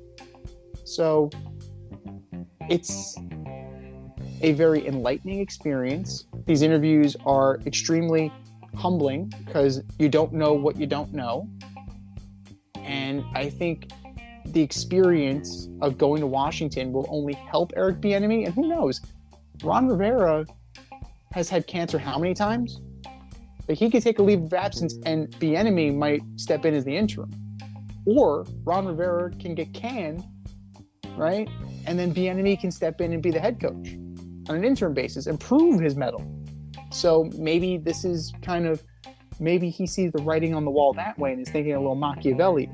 So it's a very enlightening experience. These interviews are extremely humbling because you don't know what you don't know. And I think the experience of going to Washington will only help Eric Bieniemy. And who knows? Ron Rivera has had cancer how many times? Like, he could take a leave of absence and Bieniemy might step in as the interim. Or Ron Rivera can get canned, right? And then Bieniemy can step in and be the head coach on an interim basis and prove his mettle. So maybe this is maybe he sees the writing on the wall that way and is thinking a little Machiavelli.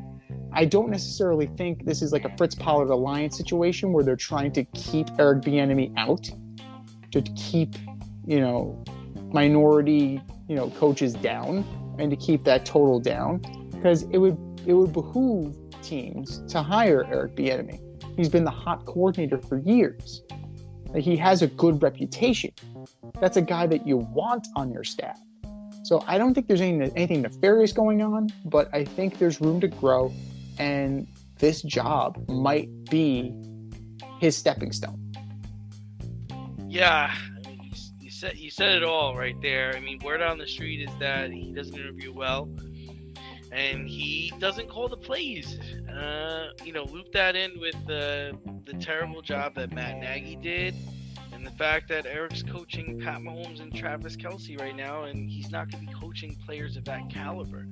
I don't necessarily think this is like a Fritz Pollard alliance situation where they're trying to keep Eric Bieniemy out, to keep, minority, coaches down, and to keep that total down, because it would behoove teams to hire Eric Bieniemy. He's been the hot coordinator for years. Like, he has a good reputation. That's a guy that you want on your staff. So I don't think there's anything nefarious going on, but I think there's room to grow, and this job might be his stepping stone. Yeah, I mean, you said it all right there. I mean, word on the street is that he doesn't interview well, and he doesn't call the plays. Loop that in with the terrible job that Matt Nagy did, and And the fact that Eric's coaching Pat Mahomes and Travis Kelce right now, and he's not going to be coaching players of that caliber.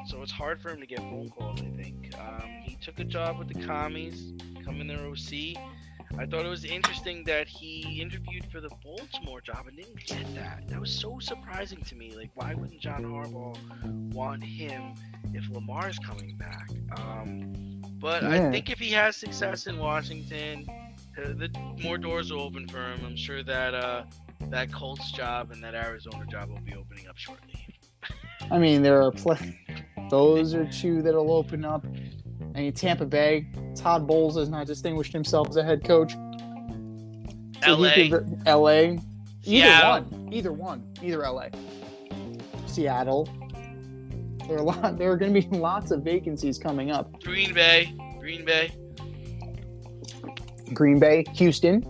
So it's hard for him to get phone calls, I think. He took a job with the Commies, becoming their OC. I thought it was interesting that he interviewed for the Baltimore job and didn't get that. That was so surprising to me. Like, why wouldn't John Harbaugh want him if Lamar's coming back? But I think if he has success in Washington, the more doors will open for him. I'm sure that that Colts job and that Arizona job will be opening up shortly. I mean, there are those are two that'll open up. I mean, Tampa Bay, Todd Bowles has not distinguished himself as a head coach. So LA. Either one. Either LA. Seattle. There are going to be lots of vacancies coming up. Green Bay. Houston.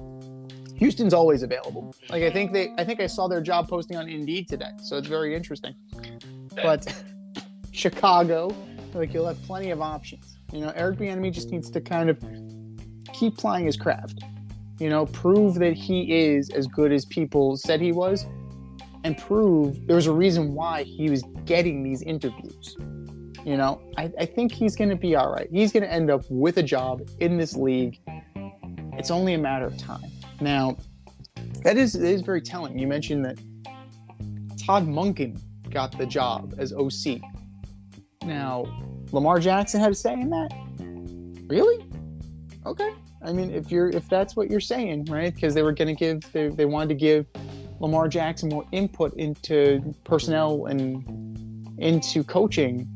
Houston's always available. Like I think I saw their job posting on Indeed today, so it's very interesting. But Chicago, like you'll have plenty of options. You know, Eric Bieniemy just needs to kind of keep plying his craft. You know, prove that he is as good as people said he was, and prove there's a reason why he was getting these interviews. You know, I think he's going to be all right. He's going to end up with a job in this league. It's only a matter of time. Now, that is very telling. You mentioned that Todd Monken got the job as OC. Now, Lamar Jackson had a say in that? Really? Okay. I mean, if that's what you're saying, right? Because they were going to give, they wanted to give Lamar Jackson more input into personnel and into coaching.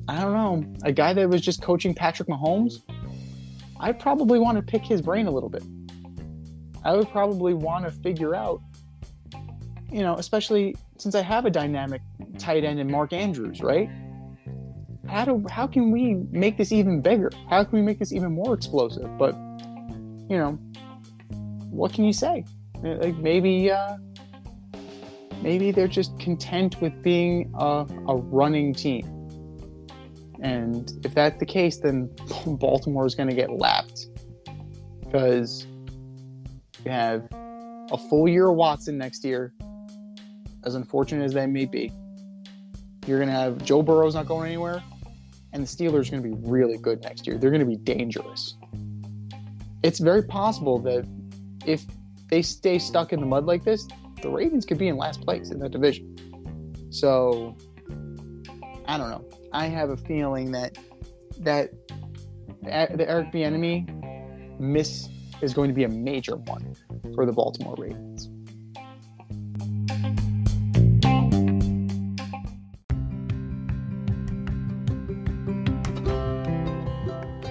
I don't know. A guy that was just coaching Patrick Mahomes, I'd probably want to pick his brain a little bit. I would probably want to figure out, you know, especially since I have a dynamic tight end in Mark Andrews, right? How can we make this even bigger? How can we make this even more explosive? But, you know, what can you say? Like maybe they're just content with being a running team. And if that's the case, then Baltimore is going to get lapped. Because you have a full year of Watson next year, as unfortunate as that may be. You're going to have Joe Burrow's not going anywhere, and the Steelers are going to be really good next year. They're going to be dangerous. It's very possible that if they stay stuck in the mud like this, the Ravens could be in last place in that division. So, I don't know. I have a feeling that the Eric Bieniemy miss is going to be a major one for the Baltimore Ravens.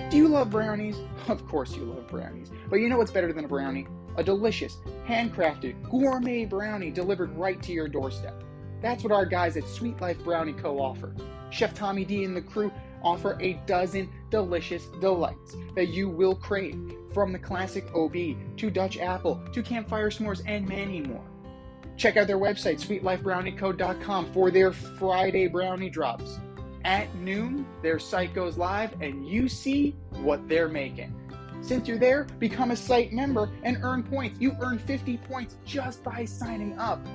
Do you love brownies? Of course you love brownies. But you know what's better than a brownie? A delicious, handcrafted, gourmet brownie delivered right to your doorstep. That's what our guys at Sweet Life Brownie Co. offer. Chef Tommy D and the crew offer a dozen delicious delights that you will crave, from the classic OB to Dutch apple to campfire s'mores and many more. Check out their website, sweetlifebrownieco.com, for their Friday brownie drops. At noon, their site goes live and you see what they're making. Since you're there, become a site member and earn points. You earn 50 points just by signing up.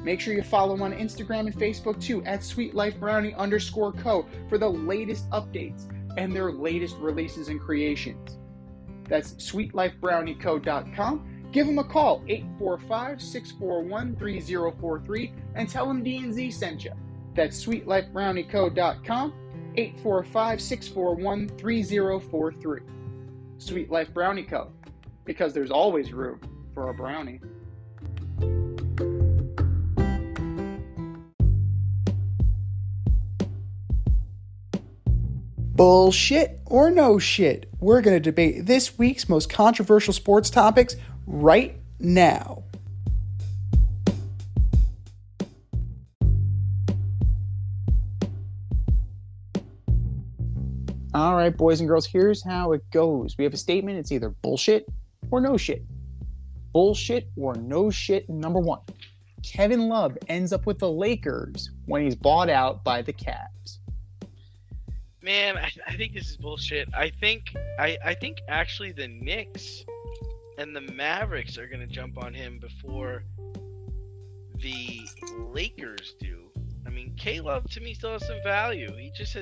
Make sure you follow them on Instagram and Facebook too, at sweetlifebrownie_co, for the latest updates and their latest releases and creations. That's sweetlifebrownieco.com. Give them a call, 845-641-3043, and tell them D&Z sent you. That's sweetlifebrownieco.com, 845-641-3043. Sweet Life Brownie Co., because there's always room for a brownie. Bullshit or no shit? We're going to debate this week's most controversial sports topics right now. All right, boys and girls, here's how it goes. We have a statement. It's either bullshit or no shit. Bullshit or no shit, number one. Kevin Love ends up with the Lakers when he's bought out by the Cavs. Man, I think this is bullshit. I think actually the Knicks and the Mavericks are going to jump on him before the Lakers do. I mean, K-Love to me still has some value. He just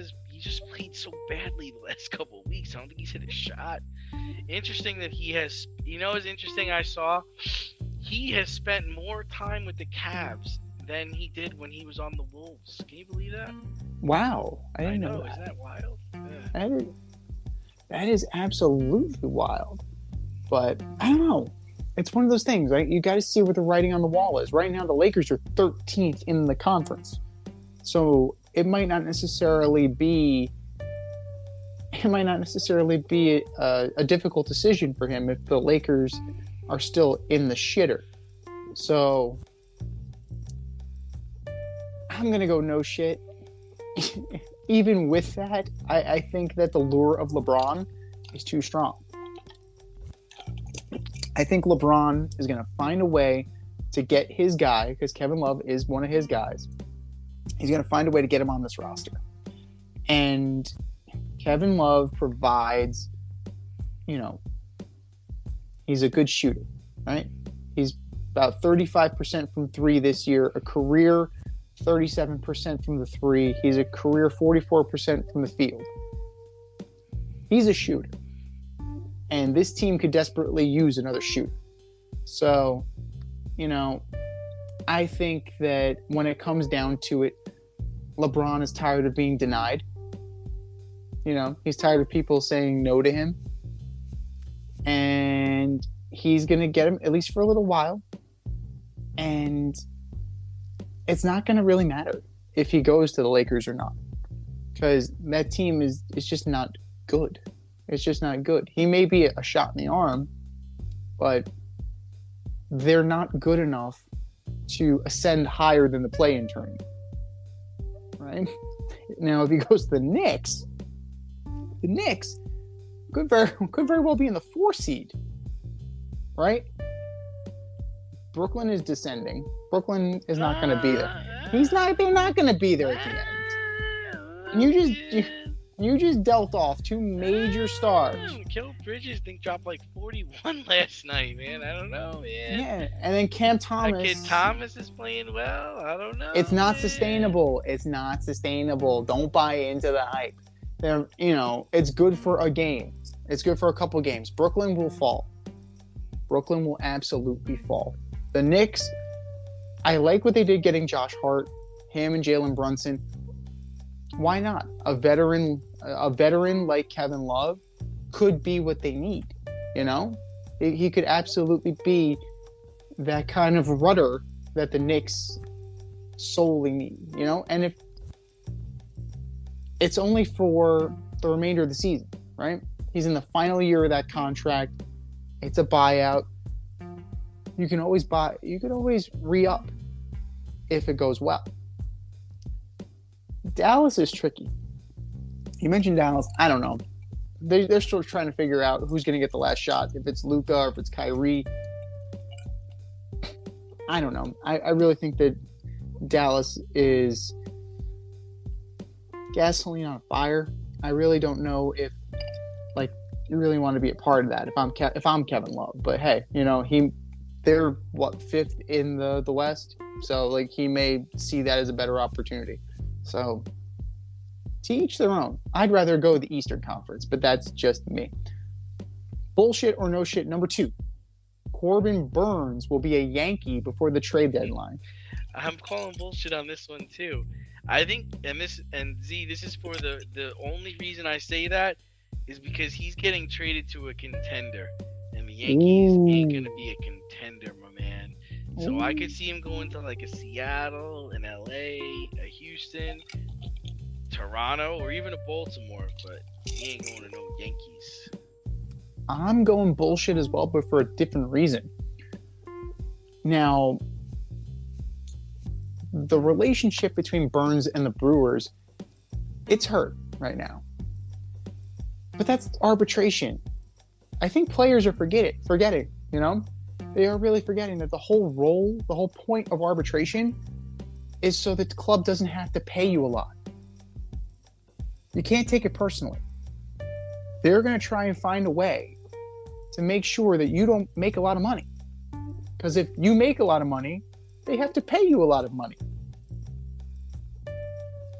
played so badly the last couple of weeks. I don't think he's hit a shot. Interesting that he has, it's interesting I saw he has spent more time with the Cavs than he did when he was on the Wolves. Can you believe that? Wow. I didn't know that. Isn't that wild? Yeah. That is absolutely wild. But I don't know. It's one of those things, right? You got to see what the writing on the wall is. Right now, the Lakers are 13th in the conference. So it might not necessarily be a difficult decision for him if the Lakers are still in the shitter. So I'm going to go no shit. Even with that, I think that the lure of LeBron is too strong. I think LeBron is going to find a way to get his guy, because Kevin Love is one of his guys. He's going to find a way to get him on this roster. And Kevin Love provides, he's a good shooter, right? He's about 35% from three this year, a career 37% from the three. He's a career 44% from the field. He's a shooter. And this team could desperately use another shooter. So, I think that when it comes down to it, LeBron is tired of being denied. He's tired of people saying no to him. And he's going to get him, at least for a little while. And it's not going to really matter if he goes to the Lakers or not. Because that team is just not good. It's just not good. He may be a shot in the arm, but they're not good enough to ascend higher than the play-in tournament. Right? Now, if he goes to the Knicks could very well be in the 4 seed. Right? Brooklyn is descending. Brooklyn is not going to be there. They're not going to be there at the end. You just dealt off 2 major stars. Kel Bridges dropped like 41 last night, man. I don't know, man. Yeah, and then Cam Thomas. Kid Thomas is playing well. I don't know. It's not sustainable. It's not sustainable. Don't buy into the hype. It's good for a game. It's good for a couple games. Brooklyn will fall. Brooklyn will absolutely fall. The Knicks, I like what they did getting Josh Hart, him and Jalen Brunson. Why not? A veteran like Kevin Love could be what they need. He could absolutely be that kind of rudder that the Knicks solely need. And if it's only for the remainder of the season, right? He's in the final year of that contract. It's a buyout. You can always re-up if it goes well. Dallas is tricky. You mentioned Dallas. I don't know. They're still trying to figure out who's going to get the last shot. If it's Luka or if it's Kyrie. I don't know. I really think that Dallas is gasoline on fire. I really don't know if you really want to be a part of that if I'm Kevin Love. But hey, they're 5th in the West, so he may see that as a better opportunity. So to each their own. I'd rather go to the Eastern Conference, but that's just me. Bullshit or no shit number 2. Corbin Burnes will be a Yankee before the trade deadline. I'm calling bullshit on this one too. I think, this is for the only reason I say that is because he's getting traded to a contender, and the Yankees ain't gonna be a contender, my man. So I could see him going to a Seattle, an LA, a Houston, Toronto, or even a Baltimore, but he ain't going to no Yankees. I'm going bullshit as well, but for a different reason. Now, the relationship between Burnes and the Brewers, it's hurt right now. But that's arbitration. I think players are forgetting, They are really forgetting that the whole point of arbitration is so that the club doesn't have to pay you a lot. You can't take it personally. They're going to try and find a way to make sure that you don't make a lot of money. Because if you make a lot of money, they have to pay you a lot of money.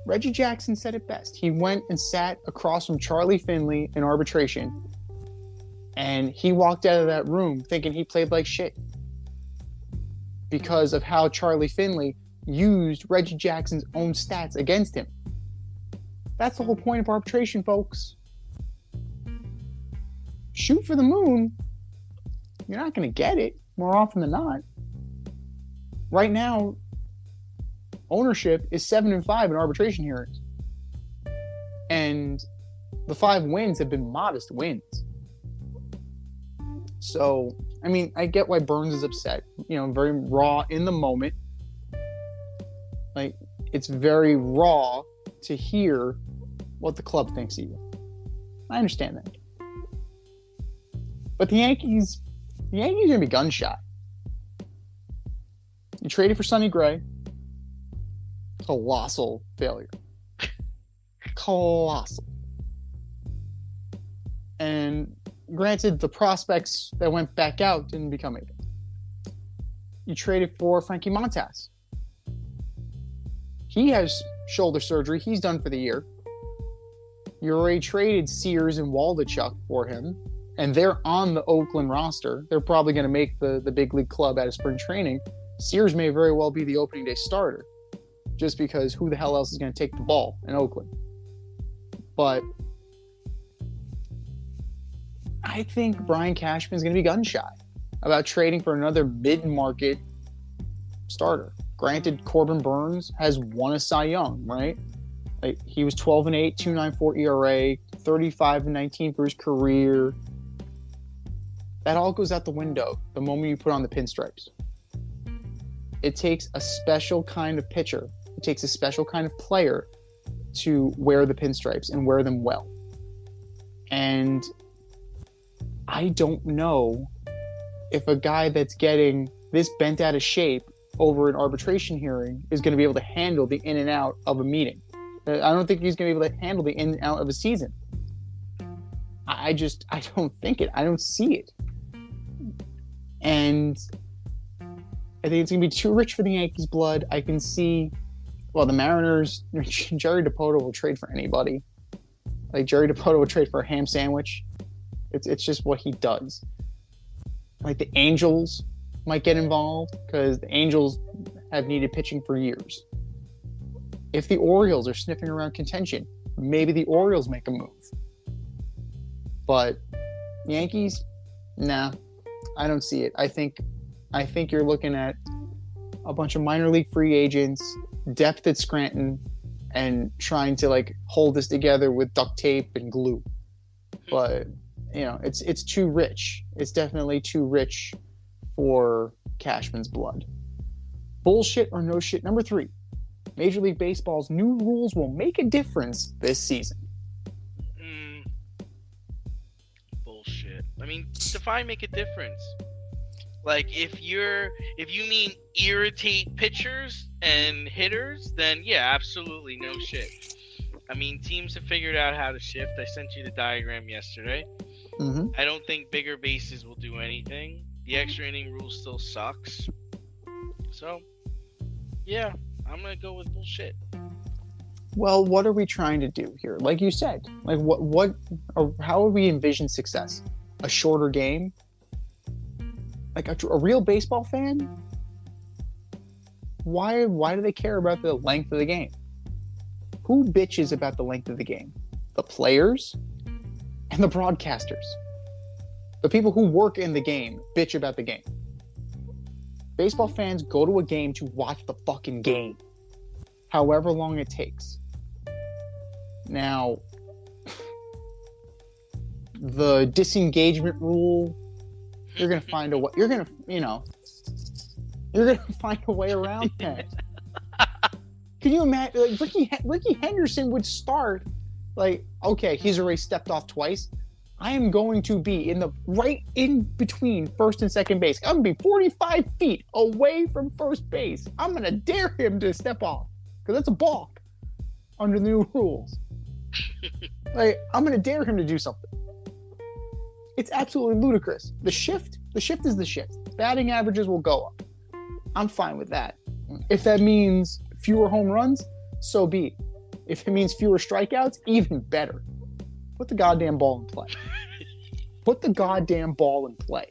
Reggie Jackson said it best. He went and sat across from Charlie Finley in arbitration, and he walked out of that room thinking he played like shit because of how Charlie Finley used Reggie Jackson's own stats against him. That's the whole point of arbitration, folks. Shoot for the moon. You're not going to get it more often than not. Right now, ownership is 7-5 in arbitration hearings. And the 5 wins have been modest wins. So, I mean, I get why Burnes is upset. You know, very raw in the moment. Like, it's very raw to hear what the club thinks of you. I understand that. But the Yankees are going to be gun shy. You traded for Sonny Gray. Colossal failure. Colossal. And granted, the prospects that went back out didn't become anything. You traded for Frankie Montas. He has shoulder surgery. He's done for the year. You already traded Sears and Waldachuk for him, and they're on the Oakland roster. They're probably going to make the big league club out of spring training. Sears may very well be the opening day starter, just because who the hell else is going to take the ball in Oakland? But I think Brian Cashman is going to be gun shy about trading for another mid-market starter. Granted, Corbin Burnes has won a Cy Young, right? Like, he was 12-8, 2.94 ERA, 35-19 for his career. That all goes out the window the moment you put on the pinstripes. It takes a special kind of pitcher. It takes a special kind of player to wear the pinstripes and wear them well. And I don't know if a guy that's getting this bent out of shape over an arbitration hearing is going to be able to handle the in and out of a meeting. I don't think he's going to be able to handle the in and out of a season. I don't think it. I don't see it. And I think it's going to be too rich for the Yankees' blood. I can see, well, the Mariners, Jerry DiPoto will trade for anybody. Like, Jerry DiPoto will trade for a ham sandwich. It's just what he does. Like, the Angels might get involved because the Angels have needed pitching for years. If the Orioles are sniffing around contention, maybe the Orioles make a move. But Yankees, nah, I don't see it. I think you're looking at a bunch of minor league free agents, depth at Scranton, and trying to like hold this together with duct tape and glue. But you know, it's too rich. It's definitely too rich for Cashman's blood. Bullshit or no shit. Number 3, Major League Baseball's new rules will make a difference this season. Bullshit. I mean, define make a difference. Like, if you mean irritate pitchers and hitters, then yeah, absolutely no shit. I mean, teams have figured out how to shift. I sent you the diagram yesterday. Mm-hmm. I don't think bigger bases will do anything. The extra inning rule still sucks. So, yeah, I'm going to go with bullshit. Well, what are we trying to do here? Like you said, like what or how would we envision success? A shorter game? Like a real baseball fan? Why do they care about the length of the game? Who bitches about the length of the game? The players and the broadcasters. The people who work in the game bitch about the game. Baseball fans go to a game to watch the fucking game, however long it takes. Now, the disengagement rule, you're gonna find a way. You're gonna find a way around that. Can you imagine? Like Ricky Henderson would start. Like, okay, he's already stepped off twice. I am going to be right in between first and second base. I'm going to be 45 feet away from first base. I'm going to dare him to step off because that's a balk under the new rules. Like, I'm going to dare him to do something. It's absolutely ludicrous. The shift is the shift. Batting averages will go up. I'm fine with that. If that means fewer home runs, so be it. If it means fewer strikeouts, even better. Put the goddamn ball in play. Put the goddamn ball in play.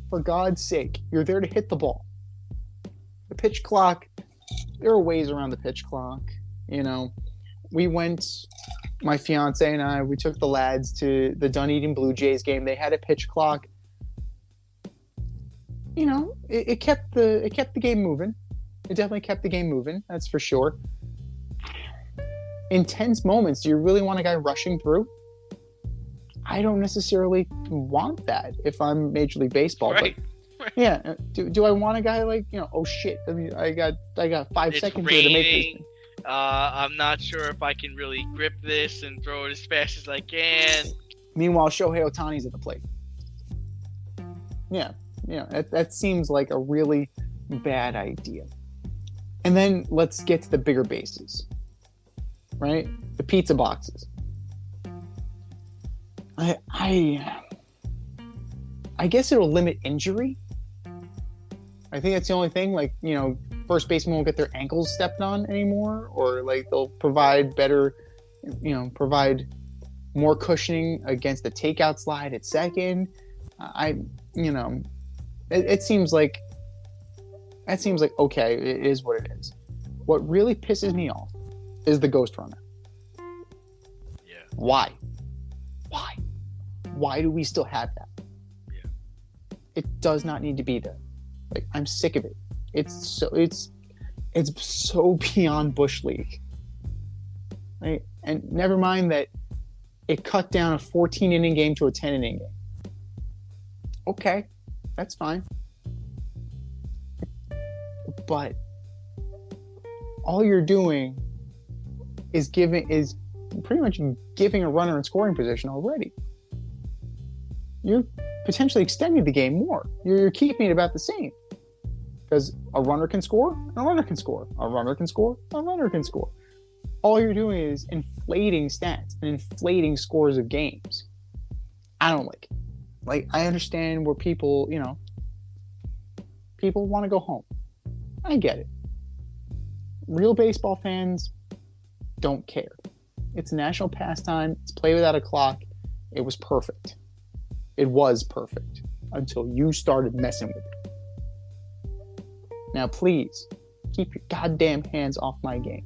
For God's sake, you're there to hit the ball. The pitch clock, there are ways around the pitch clock. You know, we went, my fiance and I, we took the lads to the Dunedin Blue Jays game. They had a pitch clock. You know, it kept the game moving. It definitely kept the game moving. That's for sure. Intense moments. Do you really want a guy rushing through? I don't necessarily want that if I'm Major League Baseball. Right. But yeah, do I want a guy like, you know, oh shit, I mean, I got 5 It's seconds here to make raining. this. I'm not sure if I can really grip this and throw it as fast as I can. Meanwhile, Shohei Ohtani's at the plate. Yeah, that seems like a really bad idea. And then let's get to the bigger bases, right? The pizza boxes. I guess it'll limit injury. I think that's the only thing. Like, you know, first baseman won't get their ankles stepped on anymore, or like they'll provide better, you know, provide more cushioning against the takeout slide at second. It seems like okay, it is what it is. What really pisses me off is the ghost runner. Yeah. Why do we still have that? Yeah. It does not need to be there. Like, I'm sick of it. It's so beyond Bush League. Right? And never mind that it cut down a 14-inning game to a 10-inning game. Okay, that's fine. But all you're doing is pretty much giving a runner in scoring position already. You're potentially extending the game more. You're keeping it about the same. Because a runner can score, a runner can score, a runner can score, a runner can score. All you're doing is inflating stats and inflating scores of games. I don't like it. Like, I understand where people want to go home. I get it. Real baseball fans don't care. It's a national pastime. It's play without a clock. It was perfect. It was perfect until you started messing with it. Now, please, keep your goddamn hands off my game.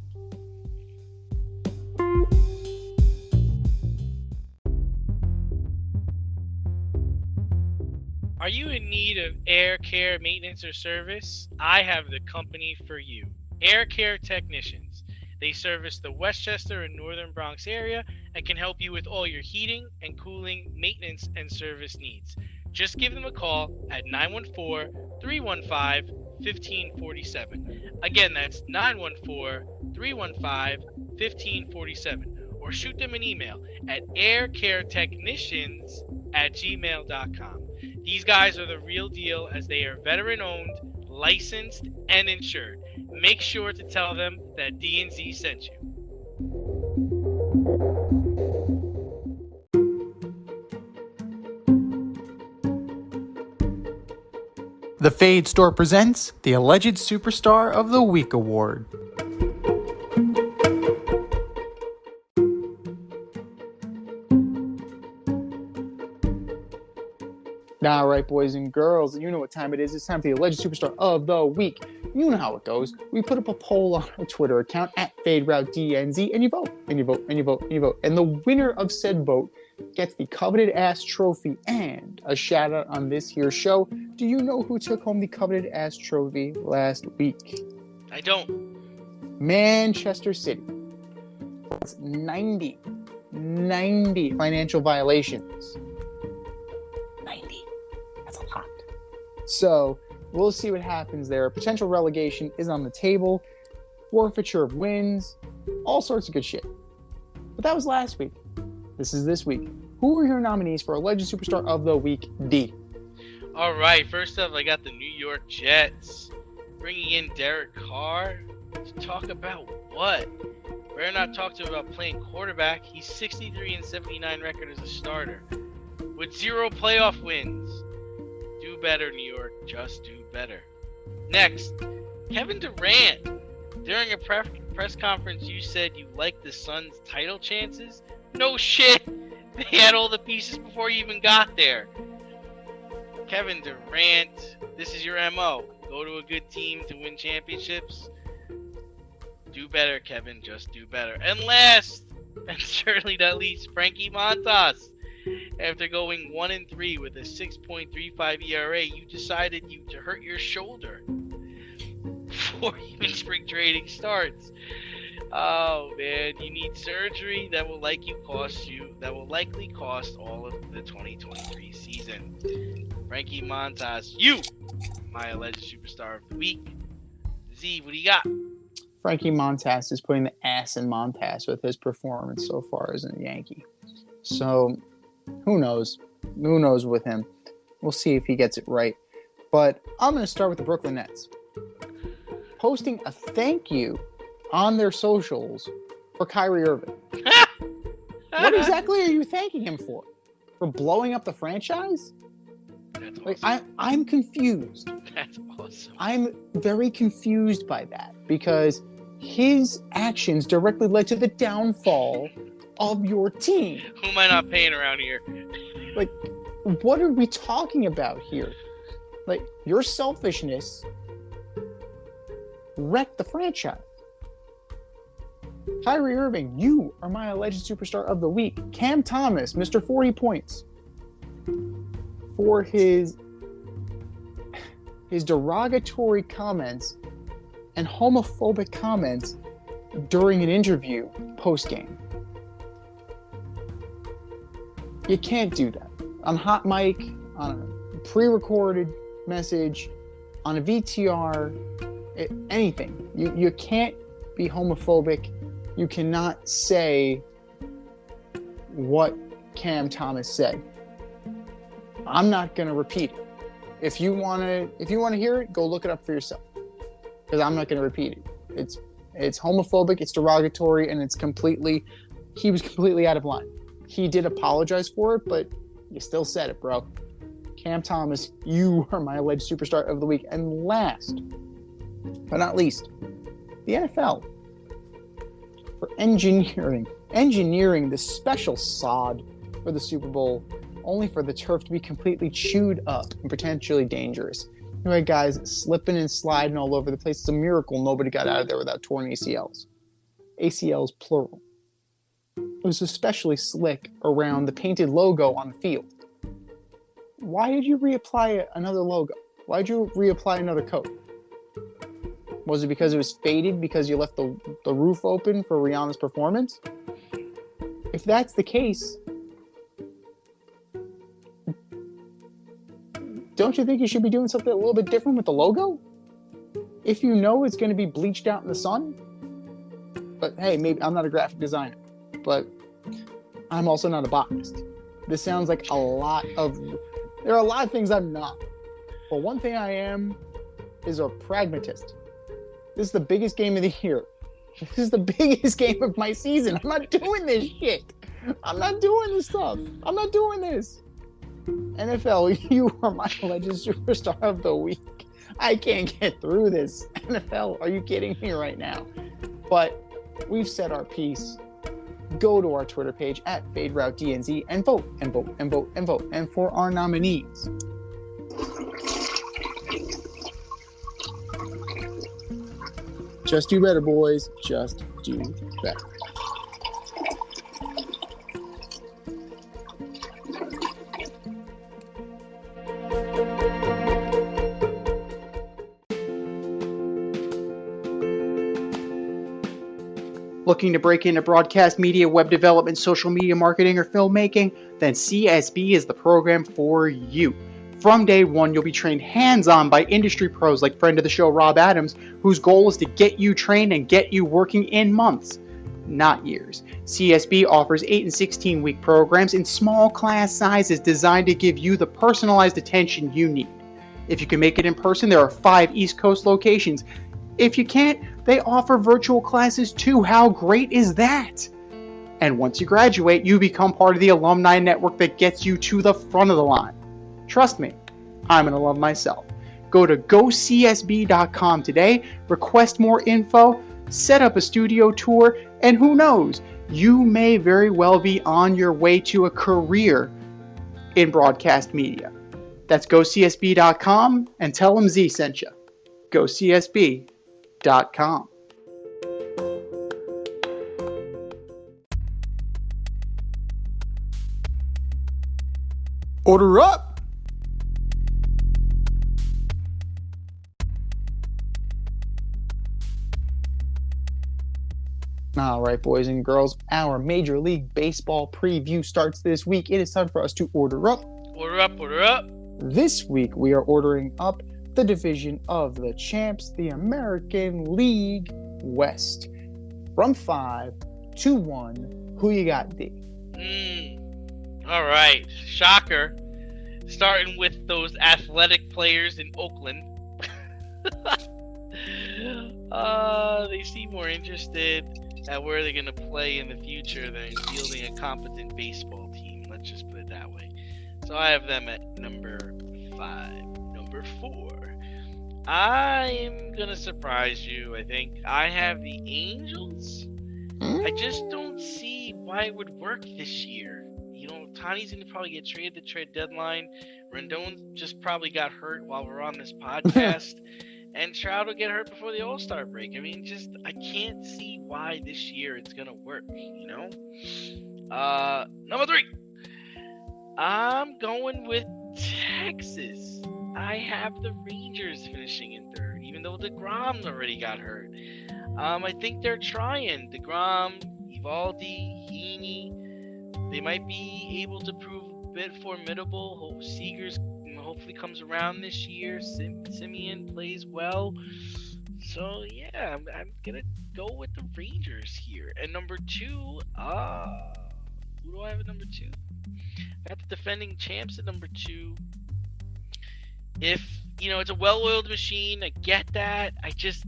Are you in need of air care maintenance or service? I have the company for you. Air Care Technicians. They service the Westchester and Northern Bronx area and can help you with all your heating and cooling, maintenance, and service needs. Just give them a call at 914-315-1547. Again, that's 914-315-1547. Or shoot them an email at aircaretechnicians@gmail.com. These guys are the real deal as they are veteran-owned, licensed, and insured. Make sure to tell them that D&Z sent you. The Fade Store presents the Alleged Superstar of the Week Award. All right, boys and girls, you know what time it is. It's time for the Alleged Superstar of the Week. You know how it goes. We put up a poll on our Twitter account at FadeRouteDNZ, and you vote, and you vote, and you vote, and you vote. And the winner of said vote gets the coveted ass trophy and a shout out on this here show. Do you know who took home the coveted ass trophy last week? I don't. Manchester City. That's 90 financial violations. 90. That's a lot. So we'll see what happens there. Potential relegation is on the table. Forfeiture of wins. All sorts of good shit. But that was last week. This is this week. Who are your nominees for Alleged Superstar of the Week, D? All right, first up, I got the New York Jets bringing in Derek Carr to talk about what? We're not talking about playing quarterback. He's 63-79 record as a starter. with 0 playoff wins. Do better, New York. Just do better. Next, Kevin Durant. During a press conference, you said you liked the Suns' title chances. No shit. They had all the pieces before you even got there. Kevin Durant, this is your MO. Go to a good team to win championships. Do better, Kevin. Just do better. And last, and certainly not least, Frankie Montas. After going 1-3 with a 6.35 ERA, you decided to hurt your shoulder before even spring training starts. Oh man, you need surgery that will likely cost all of the 2023 season. Frankie Montas, you, my alleged superstar of the week. Z, what do you got? Frankie Montas is putting the ass in Montas with his performance so far as a Yankee. So, who knows? Who knows with him? We'll see if he gets it right. But I'm going to start with the Brooklyn Nets. Posting a thank you on their socials for Kyrie Irving. What exactly are you thanking him for? For blowing up the franchise? That's awesome. Like, I'm confused. That's awesome. I'm very confused by that because his actions directly led to the downfall of your team. Who am I not paying around here? Like, what are we talking about here? Like, your selfishness wrecked the franchise. Kyrie Irving, you are my alleged superstar of the week. Cam Thomas, Mr. 40 points, for his derogatory comments and homophobic comments during an interview post-game. You can't do that. On hot mic, on a pre-recorded message, on a VTR, anything. You can't be homophobic. You cannot say what Cam Thomas said. I'm not going to repeat it. If you want to hear it, go look it up for yourself. Because I'm not going to repeat it. It's homophobic, it's derogatory, and he was completely out of line. He did apologize for it, but you still said it, bro. Cam Thomas, you are my alleged superstar of the week. And last, but not least, the NFL for engineering the special sod for the Super Bowl, only for the turf to be completely chewed up and potentially dangerous. You had guys slipping and sliding all over the place. It's a miracle nobody got out of there without torn ACLs. ACLs plural. It was especially slick around the painted logo on the field. Why did you reapply another logo? Why did you reapply another coat? Was it because it was faded because you left the roof open for Rihanna's performance? If that's the case, don't you think you should be doing something a little bit different with the logo? If you know it's going to be bleached out in the sun? But hey, maybe I'm not a graphic designer, but I'm also not a botanist. This sounds like there are a lot of things I'm not. But one thing I am is a pragmatist. This is the biggest game of the year. This is the biggest game of my season. I'm not doing this shit. I'm not doing this stuff. I'm not doing this. NFL, you are my alleged superstar of the week. I can't get through this. NFL, are you kidding me right now? But we've said our piece. Go to our Twitter page at FadeRouteDNZ and vote and vote and vote and vote. And for our nominees, just do better, boys. Just do better. Looking to break into broadcast media, web development, social media marketing, or filmmaking? Then CSB is the program for you. From day one, you'll be trained hands-on by industry pros like friend of the show Rob Adams, whose goal is to get you trained and get you working in months, not years. CSB offers 8 and 16-week programs in small class sizes designed to give you the personalized attention you need. If you can make it in person, there are 5 East Coast locations. If you can't, they offer virtual classes too. How great is that? And once you graduate, you become part of the alumni network that gets you to the front of the line. Trust me, I'm an alum myself. Go to gocsb.com today, request more info, set up a studio tour, and who knows, you may very well be on your way to a career in broadcast media. That's gocsb.com and tell them Z sent you. gocsb.com. Order up! All right, boys and girls, our Major League Baseball preview starts this week. It is time for us to order up. Order up, order up. This week, we are ordering up the division of the champs, the American League West. From 5 to 1, who you got, D? All right, shocker. Starting with those athletic players in Oakland. They seem more interested at where they're going to play in the future than fielding a competent baseball team. Let's just put it that way. So I have them at number 5. Number 4. I am going to surprise you, I think. I have the Angels. I just don't see why it would work this year. You know, Tani's going to probably get traded at the trade deadline. Rendon just probably got hurt while we're on this podcast. And Trout will get hurt before the All-Star break. I mean, I can't see why this year it's going to work, you know? Number 3. I'm going with Texas. I have the Rangers finishing in 3rd, even though DeGrom already got hurt. I think they're trying. DeGrom, Evaldi, Heaney. They might be able to prove a bit formidable. Seager's hopefully comes around this year. Simeon plays well. So, yeah, I'm going to go with the Rangers here. And number 2, who do I have at number 2? I got the defending champs at number 2. If, it's a well-oiled machine, I get that. I just,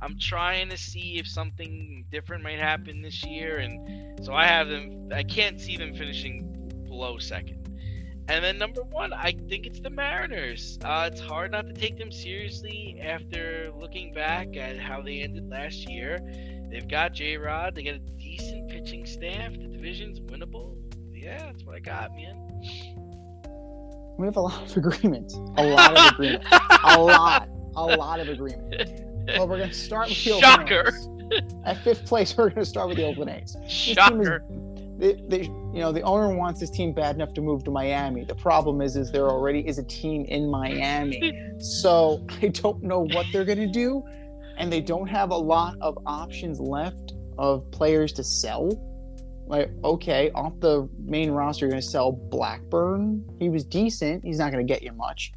I'm trying to see if something different might happen this year. And so I have them, I can't see them finishing below 2nd. And then number 1, I think it's the Mariners. It's hard not to take them seriously after looking back at how they ended last year. They've got J-Rod. They got a decent pitching staff. The division's winnable. Yeah, that's what I got, man. We have a lot of agreements. A lot of agreement. A lot of agreement. Well, we're going to start with the Oakland A's. At 5th place, we're going to start with the Oakland A's. Shocker. The owner wants his team bad enough to move to Miami. The problem is there already is a team in Miami. So I don't know what they're going to do. And they don't have a lot of options left of players to sell. Like, okay, off the main roster, you're going to sell Blackburn. He was decent. He's not going to get you much.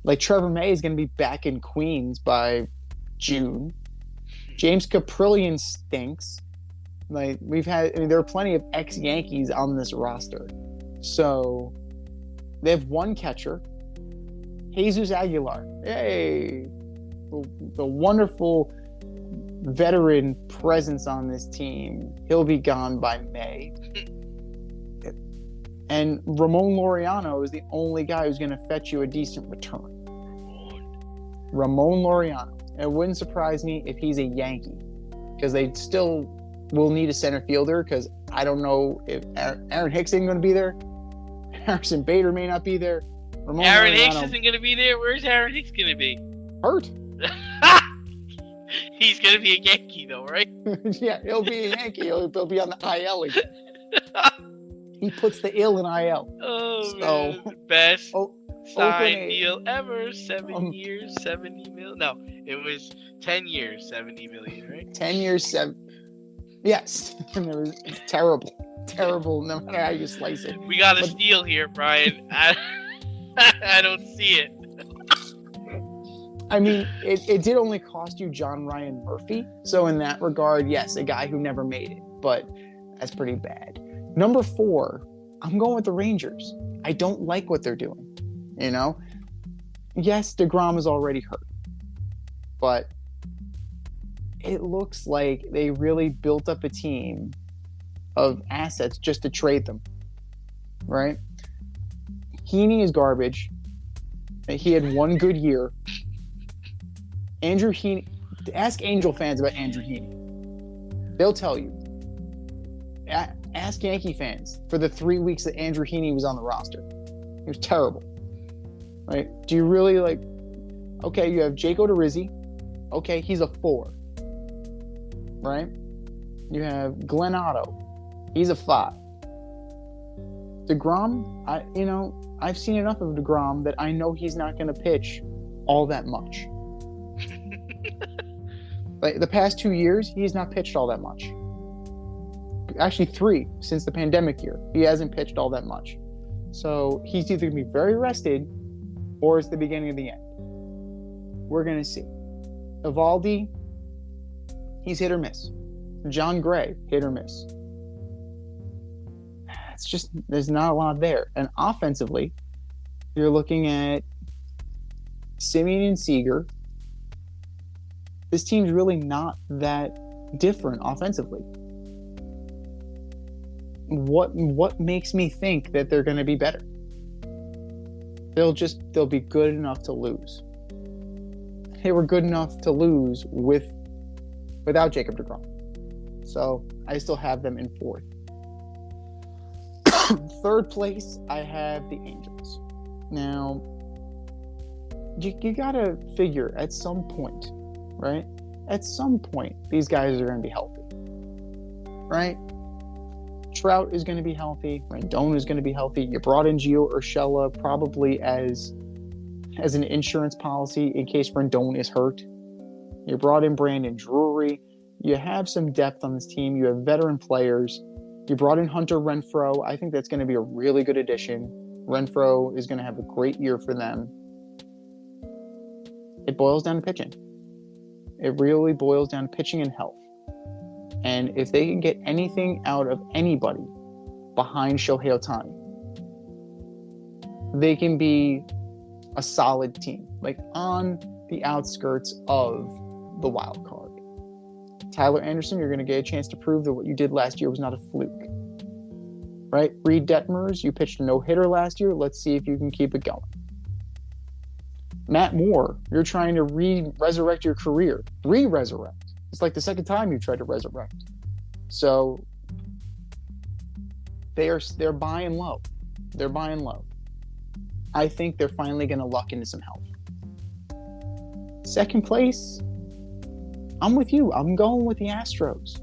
Like, Trevor May is going to be back in Queens by June. James Caprillion stinks. Like, there are plenty of ex-Yankees on this roster. So, they have one catcher, Jesus Aguilar. Hey! The wonderful veteran presence on this team. He'll be gone by May. And Ramon Laureano is the only guy who's going to fetch you a decent return. Ramon Laureano. It wouldn't surprise me if he's a Yankee. Because they still will need a center fielder, because I don't know if Aaron Hicks isn't going to be there. Harrison Bader may not be there. Aaron Hicks isn't going to be there? Where's Aaron Hicks going to be? Hurt. He's going to be a Yankee, though, right? Yeah, he'll be a Yankee. He'll be on the IL again. He puts the ill in IL. Oh, man. Best sign Oakland deal ever. 7 years, 70 million. No, it was 10 years, 70 million, right? 10 years, 7. Yes. And it was terrible. Terrible, no matter how you slice it. We got a steal here, Brian. I don't see it. I mean, it did only cost you John Ryan Murphy. So in that regard, yes, a guy who never made it. But that's pretty bad. Number 4, I'm going with the Rangers. I don't like what they're doing. Yes, DeGrom is already hurt. But it looks like they really built up a team of assets just to trade them, right? Heaney is garbage. He had one good year. Andrew Heaney. Ask Angel fans about Andrew Heaney. They'll tell you. Ask Yankee fans for the 3 weeks that Andrew Heaney was on the roster. He was terrible. Right? Do you really like... Okay, you have Jake Odorizzi. Okay, he's a 4. Right? You have Glenn Otto. He's a 5. DeGrom, I've seen enough of DeGrom that I know he's not going to pitch all that much. Like the past 2 years, he's not pitched all that much. Actually, 3 since the pandemic year. He hasn't pitched all that much. So he's either going to be very rested or it's the beginning of the end. We're going to see. Evaldi, he's hit or miss. John Gray, hit or miss. It's just, there's not a lot there. And offensively, you're looking at Simeon and Seager. This team's really not that different offensively. What makes me think that they're going to be better? They'll be good enough to lose. They were good enough to lose without Jacob deGrom. So I still have them in 4th. 3rd place, I have the Angels. Now, you gotta figure at some point, right? At some point, these guys are gonna be healthy, right? Trout is gonna be healthy. Rendon is gonna be healthy. You brought in Gio Urshela probably as an insurance policy in case Rendon is hurt. You brought in Brandon Drury. You have some depth on this team. You have veteran players. You brought in Hunter Renfroe. I think that's going to be a really good addition. Renfroe is going to have a great year for them. It boils down to pitching. It really boils down to pitching and health. And if they can get anything out of anybody behind Shohei Ohtani, they can be a solid team, like on the outskirts of the wild card. Tyler Anderson, you're going to get a chance to prove that what you did last year was not a fluke. Right? Reed Detmers, you pitched a no-hitter last year. Let's see if you can keep it going. Matt Moore, you're trying to resurrect your career. Re-resurrect. It's like the second time you tried to resurrect. So they're buying low. They're buying low. I think they're finally going to luck into some health. 2nd place, I'm with you. I'm going with the Astros.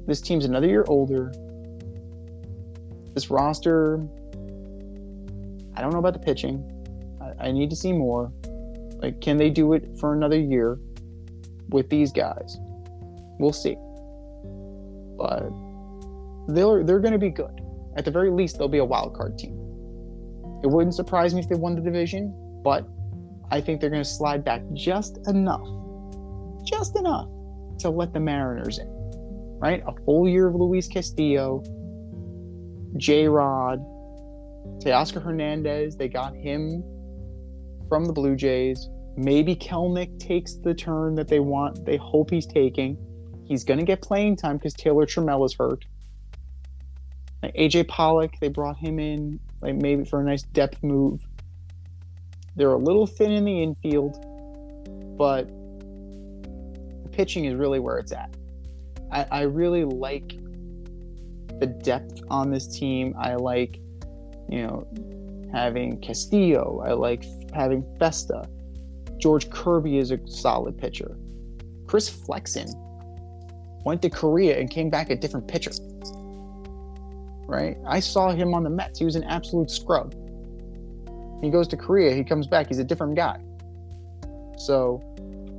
This team's another year older. This roster, I don't know about the pitching. I need to see more. Like, can they do it for another year with these guys? We'll see. But they're going to be good. At the very least, they'll be a wild card team. It wouldn't surprise me if they won the division, but I think they're going to slide back just enough to let the Mariners in, right? A full year of Luis Castillo, J-Rod, Teoscar Hernandez. They got him from the Blue Jays. Maybe Kelnick takes the turn that they want. They hope he's taking. He's going to get playing time because Taylor Trammell is hurt. AJ Pollock, they brought him in like maybe for a nice depth move. They're a little thin in the infield, but the pitching is really where it's at. I really like the depth on this team. I like, having Castillo. I like having Festa. George Kirby is a solid pitcher. Chris Flexen went to Korea and came back a different pitcher. Right? I saw him on the Mets. He was an absolute scrub. He goes to Korea. He comes back. He's a different guy. So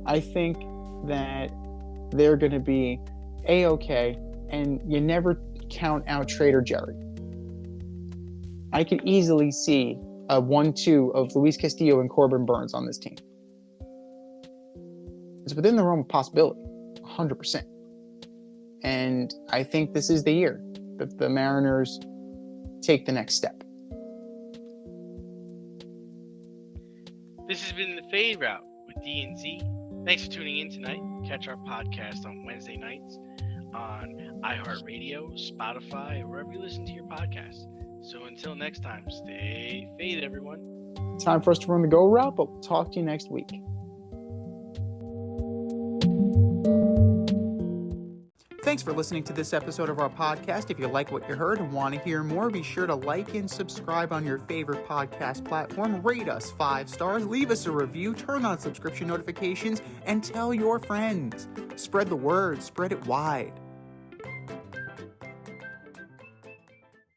I think that they're going to be A-okay, and you never count out Trader Jerry. I could easily see a 1-2 of Luis Castillo and Corbin Burnes on this team. It's within the realm of possibility, 100%. And I think this is the year that the Mariners take the next step. This has been the Fade Route with D&Z. Thanks for tuning in tonight. Catch our podcast on Wednesday nights on iHeartRadio, Spotify, or wherever you listen to your podcasts. So until next time, stay fade, everyone. Time for us to run the go route, but we'll talk to you next week. Thanks for listening to this episode of our podcast. If you like what you heard and want to hear more, be sure to like and subscribe on your favorite podcast platform. Rate us 5 stars, leave us a review, turn on subscription notifications, and tell your friends. Spread the word, spread it wide.